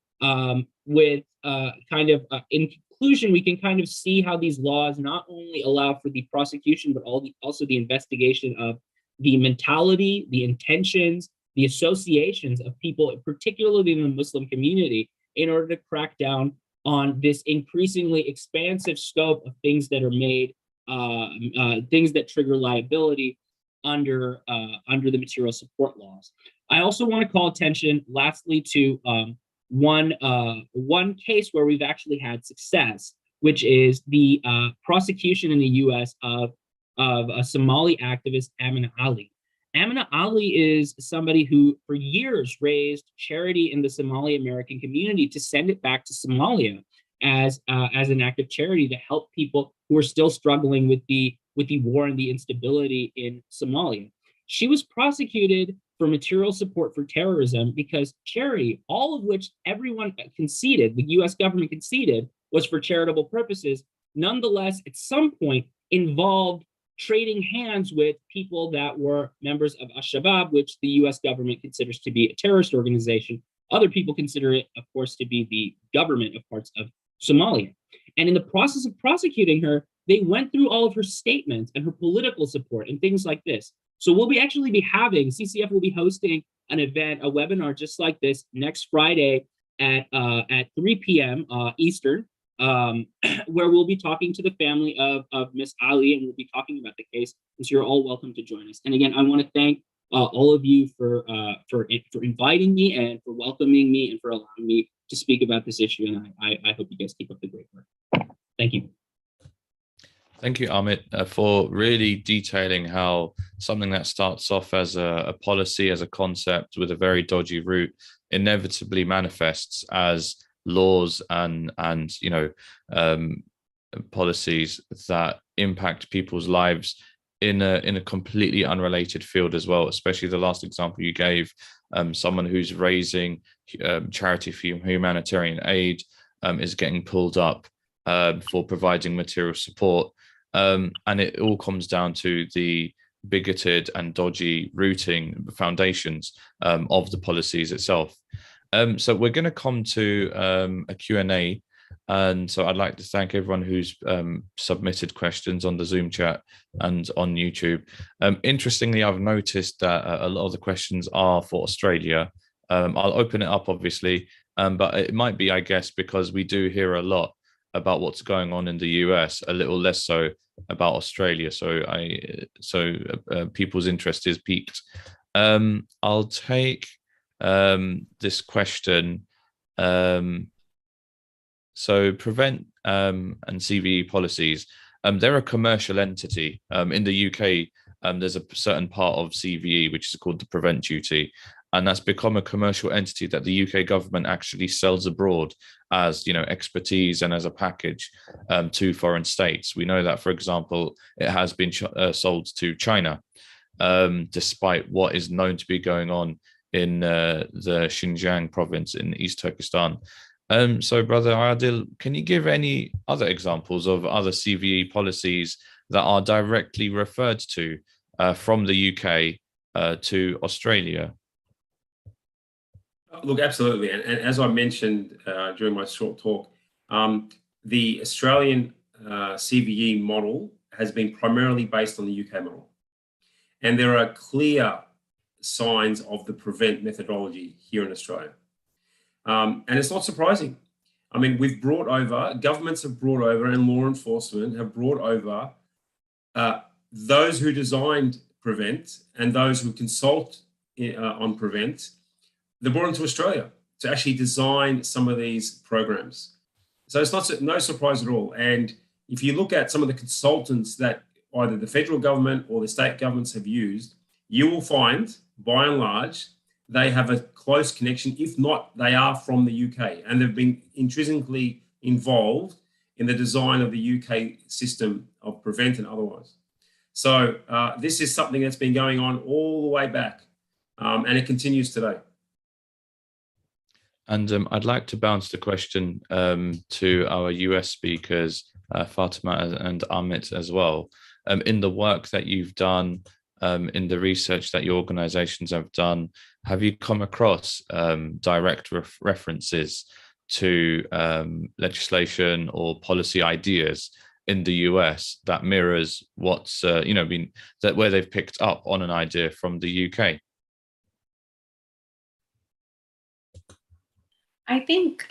with in conclusion, we can kind of see how these laws not only allow for the prosecution, but also the investigation of the mentality, the intentions, the associations of people, particularly in the Muslim community, in order to crack down on this increasingly expansive scope of things that are made, things that trigger liability under the material support laws. I also want to call attention, lastly, to one case where we've actually had success, which is the prosecution in the U.S. of a Somali activist, Amina Ali. Amina Ali is somebody who, for years, raised charity in the Somali American community to send it back to Somalia as an act of charity to help people who are still struggling with the war and the instability in Somalia. She was prosecuted for material support for terrorism because charity, all of which everyone conceded, the US government conceded, was for charitable purposes, nonetheless, at some point involved trading hands with people that were members of Al-Shabaab, which the US government considers to be a terrorist organization. Other people consider it, of course, to be the government of parts of Somalia. And in the process of prosecuting her, they went through all of her statements and her political support and things like this. So we'll actually be having, CCF will be hosting an event, a webinar just like this next Friday at 3 p.m. Eastern, where we'll be talking to the family of Miss Ali, and we'll be talking about the case. And so you're all welcome to join us. And again, I want to thank all of you for inviting me and for welcoming me and for allowing me to speak about this issue. And I hope you guys keep up the great work. Thank you. Thank you, Amit, for really detailing how something that starts off as a policy, as a concept with a very dodgy route, inevitably manifests as laws and policies that impact people's lives in a completely unrelated field as well. Especially the last example you gave, someone who's raising charity for humanitarian aid is getting pulled up for providing material support. And it all comes down to the bigoted and dodgy routing foundations of the policies itself. So we're going to come to a Q&A. And so I'd like to thank everyone who's submitted questions on the Zoom chat and on YouTube. Interestingly, I've noticed that a lot of the questions are for Australia. I'll open it up, obviously, but it might be, I guess, because we do hear a lot about what's going on in the US, a little less so about Australia. So people's interest is piqued. I'll take this question. So Prevent and CVE policies, they're a commercial entity. In the UK, there's a certain part of CVE, which is called the Prevent Duty. And that's become a commercial entity that the UK government actually sells abroad as, expertise and as a package to foreign states. We know that, for example, it has been sold to China, despite what is known to be going on in the Xinjiang province in East Turkestan. So, Brother Adil, can you give any other examples of other CVE policies that are directly referred to from the UK to Australia? Look, absolutely. And as I mentioned during my short talk, the Australian CVE model has been primarily based on the UK model. And there are clear signs of the Prevent methodology here in Australia. And it's not surprising. I mean, governments have brought over, and law enforcement have brought over those who designed Prevent and those who consult on Prevent. They brought them to Australia to actually design some of these programs. So it's no surprise at all. And if you look at some of the consultants that either the federal government or the state governments have used, you will find, by and large, they have a close connection. If not, they are from the UK, and they've been intrinsically involved in the design of the UK system of Prevent and otherwise. So this is something that's been going on all the way back, and it continues today. And I'd like to bounce the question to our US speakers, Fatima and Amit as well. In the work that you've done, in the research that your organizations have done, have you come across direct references to legislation or policy ideas in the US that mirrors what's where they've picked up on an idea from the UK? I think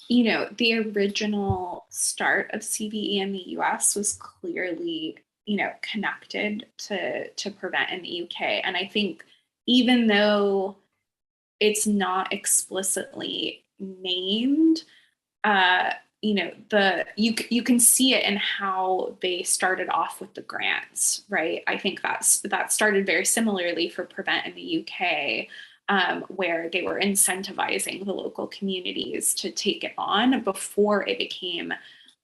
the original start of CVE in the US was clearly, connected to prevent in the UK. And I think even though it's not explicitly named, you can see it in how they started off with the grants, right? I think that started very similarly for Prevent in the UK, where they were incentivizing the local communities to take it on before it became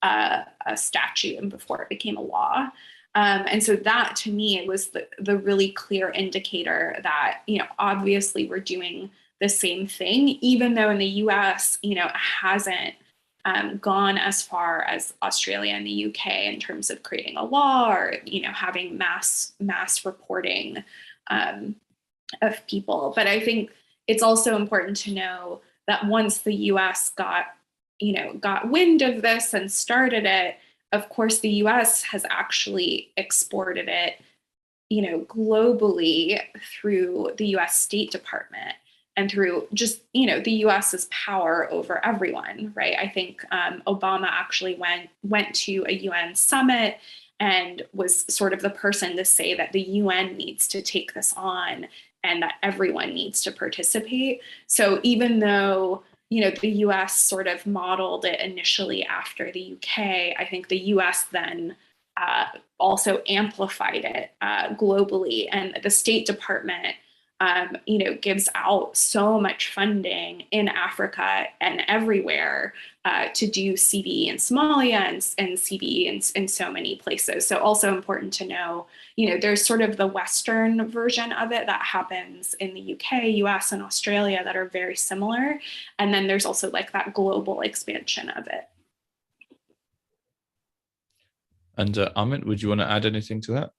a statute and before it became a law. And so that, to me, it was the really clear indicator that, obviously we're doing the same thing, even though in the US, it hasn't gone as far as Australia and the UK in terms of creating a law or, having mass reporting of people. But I think it's also important to know that once the US got wind of this and started it, of course, the US has actually exported it, globally through the US State Department and through just, the US's power over everyone, right? I think Obama actually went to a UN summit and was sort of the person to say that the UN needs to take this on and that everyone needs to participate. So even though, the US sort of modeled it initially after the UK, I think the US then also amplified it globally. And the State Department, gives out so much funding in Africa and everywhere to do CVE in Somalia and CVE in so many places. So also important to know, there's sort of the Western version of it that happens in the UK, US, and Australia that are very similar. And then there's also like that global expansion of it. And Amit, would you want to add anything to that?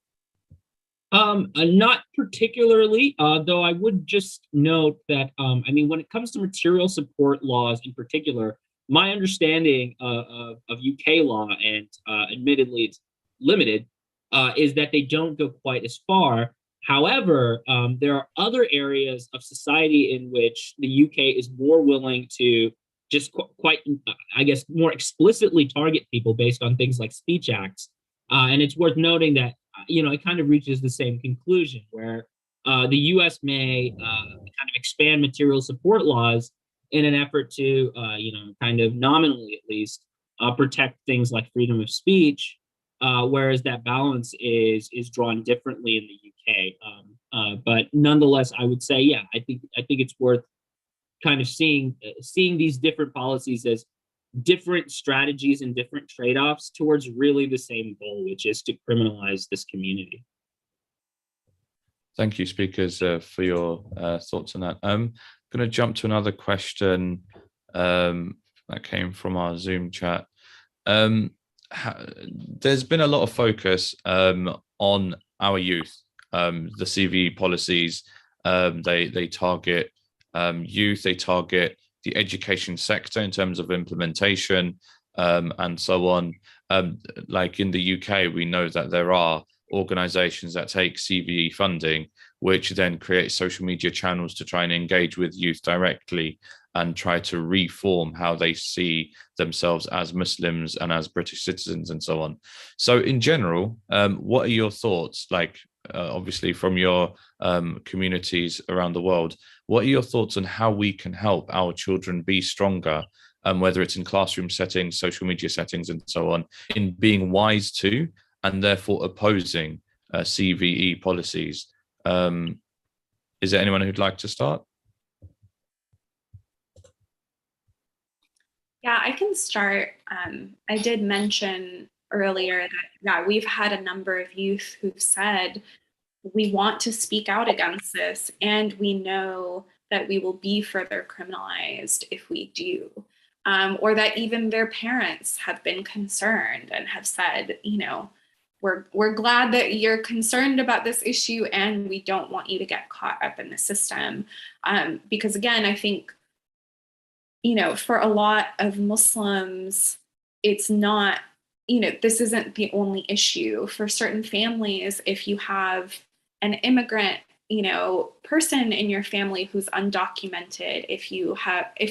Not particularly, though I would just note that, when it comes to material support laws in particular, my understanding of UK law, and admittedly it's limited, is that they don't go quite as far. However, there are other areas of society in which the UK is more willing to just quite, more explicitly target people based on things like speech acts. And it's worth noting that it kind of reaches the same conclusion where the US may kind of expand material support laws in an effort to, kind of nominally at least, protect things like freedom of speech, whereas that balance is drawn differently in the UK. But nonetheless, I would say, yeah, I think it's worth kind of seeing these different policies as different strategies and different trade-offs towards really the same goal, which is to criminalize this community. Thank you, speakers, for your thoughts on that. I'm going to jump to another question that came from our Zoom chat. There's been a lot of focus on our youth. The CVE policies, they target youth, they target the education sector in terms of implementation and so on. Like in the UK, we know that there are organizations that take CVE funding, which then create social media channels to try and engage with youth directly and try to reform how they see themselves as Muslims and as British citizens and so on. So in general, what are your thoughts? Like, obviously from your communities around the world, what are your thoughts on how we can help our children be stronger, whether it's in classroom settings, social media settings, and so on, in being wise to and therefore opposing CVE policies? Is there anyone who'd like to start? Yeah, I can start. I did mention earlier that we've had a number of youth who've said, we want to speak out against this, and we know that we will be further criminalized if we do. Or that even their parents have been concerned and have said, we're glad that you're concerned about this issue, and we don't want you to get caught up in the system. Because again, I think, for a lot of Muslims, it's not, this isn't the only issue. For certain families, if you have an immigrant person in your family who's undocumented, if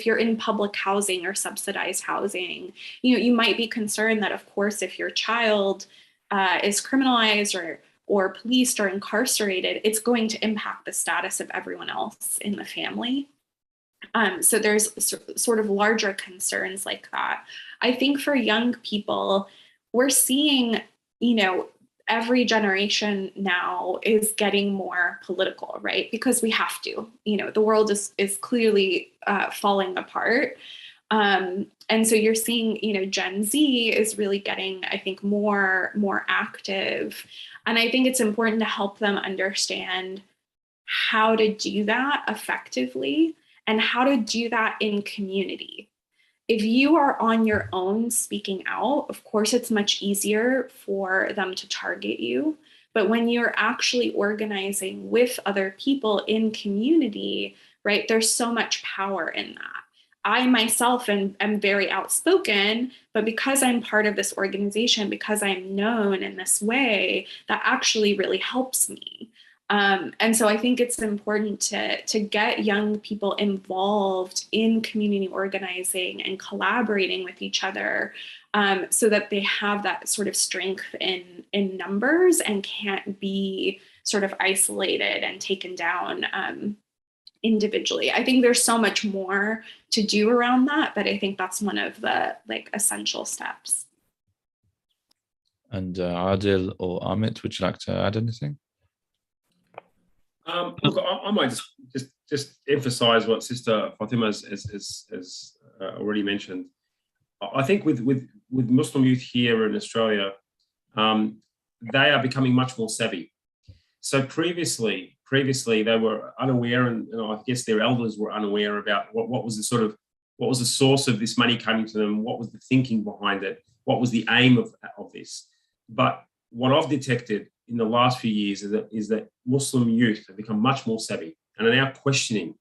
you're in public housing or subsidized housing, you might be concerned that, of course, if your child is criminalized or policed or incarcerated, it's going to impact the status of everyone else in the family. So there's sort of larger concerns like that. I think for young people, we're seeing, every generation now is getting more political, right? Because we have to. The world is clearly falling apart. And so you're seeing, Gen Z is really getting, I think, more active. And I think it's important to help them understand how to do that effectively and how to do that in community. If you are on your own speaking out, of course, it's much easier for them to target you. But when you're actually organizing with other people in community, right, there's so much power in that. I myself am very outspoken, but because I'm part of this organization, because I'm known in this way, that actually really helps me. And so I think it's important to get young people involved in community organizing and collaborating with each other, so that they have that sort of strength in numbers and can't be sort of isolated and taken down individually. I think there's so much more to do around that, but I think that's one of the essential steps. And Adil or Amit, would you like to add anything? Look, I might just emphasize what Sister Fatima has already mentioned. I think with Muslim youth here in Australia, they are becoming much more savvy. So previously they were unaware, and I guess their elders were unaware about what was the source of this money coming to them, what was the thinking behind it, what was the aim of this. But what I've detected in the last few years is that Muslim youth have become much more savvy and are now questioning.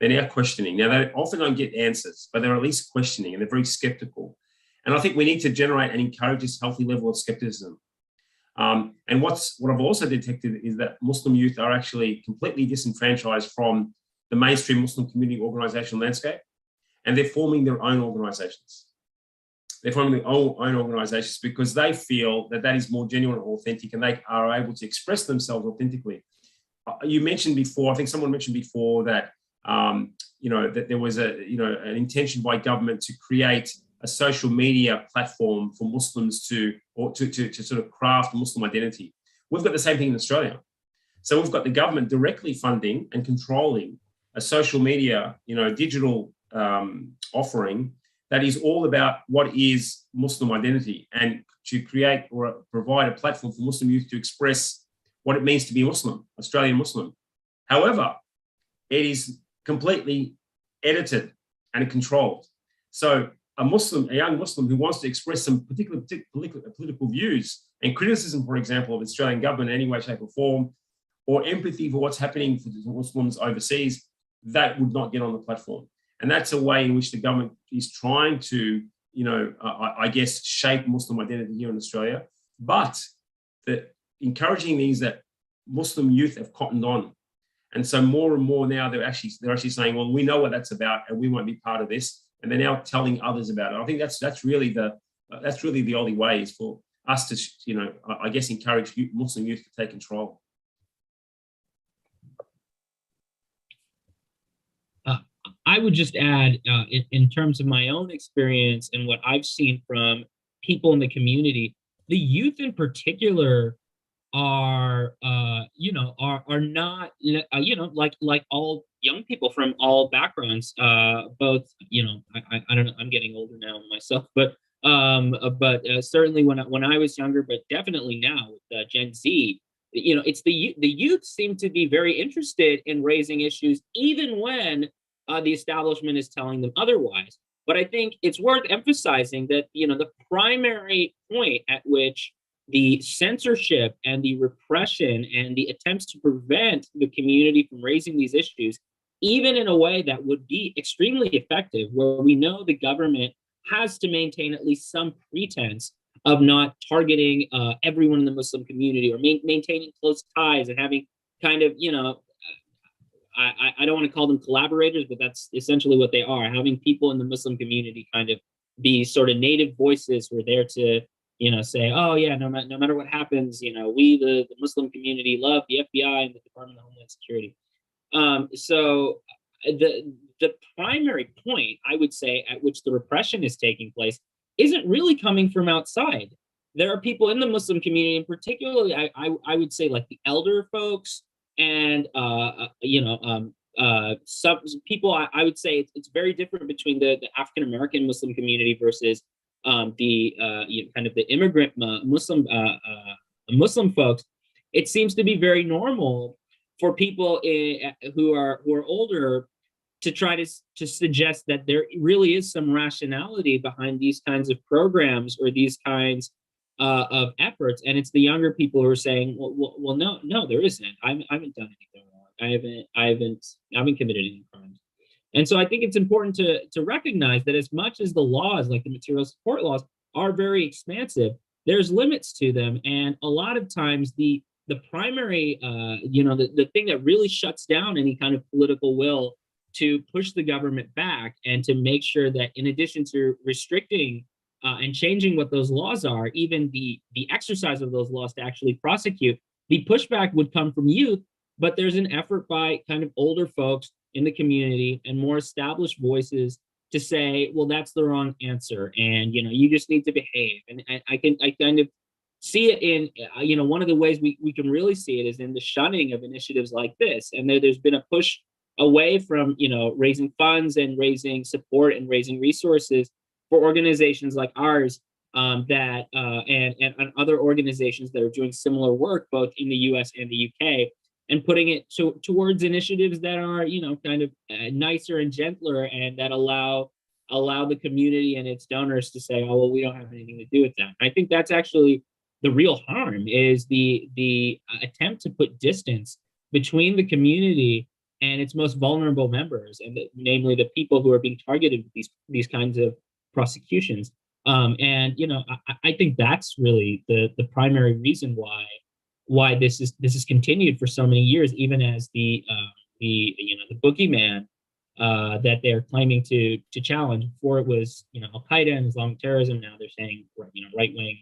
They're now questioning. Now, they often don't get answers, but they're at least questioning, and they're very skeptical. And I think we need to generate and encourage this healthy level of skepticism. And what I've also detected is that Muslim youth are actually completely disenfranchised from the mainstream Muslim community organisation landscape, and they're forming their own organisations. They're forming their own organisations because they feel that is more genuine and authentic, and they are able to express themselves authentically. You mentioned before, I think someone mentioned before that that there was an intention by government to create a social media platform for Muslims to sort of craft a Muslim identity. We've got the same thing in Australia. So we've got the government directly funding and controlling a social media, digital offering that is all about what is Muslim identity, and to create or provide a platform for Muslim youth to express what it means to be Muslim, Australian Muslim. However, it is completely edited and controlled. So a young Muslim who wants to express some particular political views and criticism, for example, of the Australian government in any way, shape or form, or empathy for what's happening for the Muslims overseas, that would not get on the platform. And that's a way in which the government is trying to, I guess, shape Muslim identity here in Australia. But encouraging these that Muslim youth have cottoned on. And so more and more now they're actually saying, well, we know what that's about and we won't be part of this. And they're now telling others about it. I think that's really the only way is for us to, I guess, encourage Muslim youth to take control. I would just add, in terms of my own experience and what I've seen from people in the community, the youth in particular are not, like all young people from all backgrounds, both, I don't know, I'm getting older now myself, but certainly when I was younger, but definitely now with Gen Z, it's the youth seem to be very interested in raising issues, even when the establishment is telling them otherwise. But I think it's worth emphasizing that, the primary point at which the censorship and the repression and the attempts to prevent the community from raising these issues, even in a way that would be extremely effective, where we know the government has to maintain at least some pretense of not targeting everyone in the Muslim community, or maintaining close ties and having kind of, I don't want to call them collaborators, but that's essentially what they are. Having people in the Muslim community kind of be sort of native voices who are there to, say, oh yeah, no matter what happens, we, the Muslim community, love the FBI and the Department of Homeland Security. So the primary point, I would say, at which the repression is taking place isn't really coming from outside. There are people in the Muslim community, and particularly, I would say, like the elder folks and some people. I would say it's very different between the African American Muslim community versus the kind of the immigrant Muslim folks. It seems to be very normal for people who are older to try to suggest that there really is some rationality behind these kinds of programs or these kinds of efforts, and it's the younger people who are saying, well, no, there isn't. I haven't done anything wrong. I haven't committed any crimes. And so I think it's important to recognize that as much as the laws, like the material support laws, are very expansive, there's limits to them, and a lot of times the primary, the thing that really shuts down any kind of political will to push the government back and to make sure that, in addition to restricting and changing what those laws are, even the exercise of those laws to actually prosecute, the pushback would come from youth. But there's an effort by kind of older folks in the community and more established voices to say, well, that's the wrong answer, and you just need to behave. And I kind of see it in one of the ways we can really see it is in the shunning of initiatives like this. And there's been a push away from raising funds and raising support and raising resources for organizations like ours and other organizations that are doing similar work both in the US and the UK, and putting it towards initiatives that are kind of nicer and gentler, and that allow the community and its donors to say, oh well, we don't have anything to do with that. I think that's actually the real harm, is the attempt to put distance between the community and its most vulnerable members, and namely the people who are being targeted with these kinds of prosecutions. I think that's really the primary reason why this is continued for so many years, even as the boogeyman that they're claiming to challenge. Before it was Al Qaeda and Islamic terrorism. Now they're saying right wing,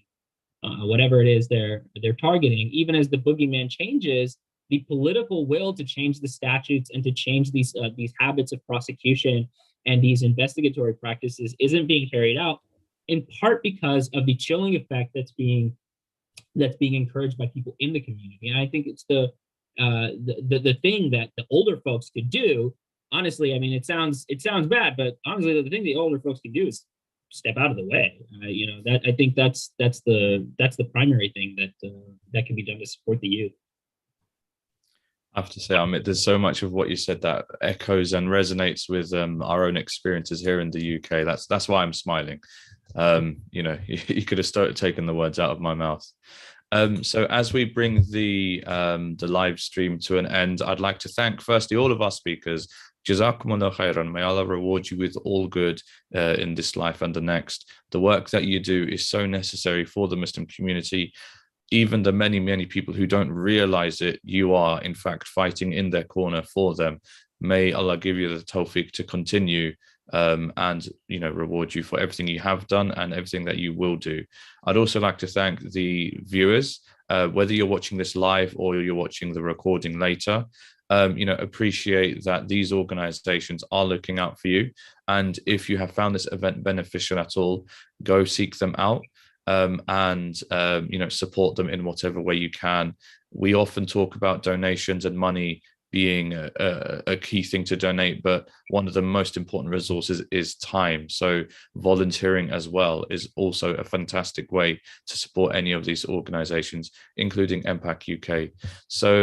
whatever it is they're targeting. Even as the boogeyman changes, the political will to change the statutes and to change these habits of prosecution and these investigatory practices isn't being carried out, in part because of the chilling effect that's being encouraged by people in the community. And I think it's the thing that the older folks could do. Honestly, I mean, it sounds bad, but honestly, the thing the older folks can do is step out of the way. That I think that's the primary thing that can be done to support the youth. I have to say, Amit, there's so much of what you said that echoes and resonates with our own experiences here in the UK. That's why I'm smiling. You could have taken the words out of my mouth. So as we bring the live stream to an end, I'd like to thank firstly all of our speakers. Jazakumullah khairan. May Allah reward you with all good in this life and the next. The work that you do is so necessary for the Muslim community. Even the many, many people who don't realize it, you are in fact fighting in their corner for them. May Allah give you the tawfiq to continue and reward you for everything you have done and everything that you will do. I'd also like to thank the viewers, whether you're watching this live or you're watching the recording later. Appreciate that these organizations are looking out for you. And if you have found this event beneficial at all, go seek them out. And support them in whatever way you can. We often talk about donations and money being a key thing to donate, but one of the most important resources is time. So volunteering as well is also a fantastic way to support any of these organizations, including MPAC UK. So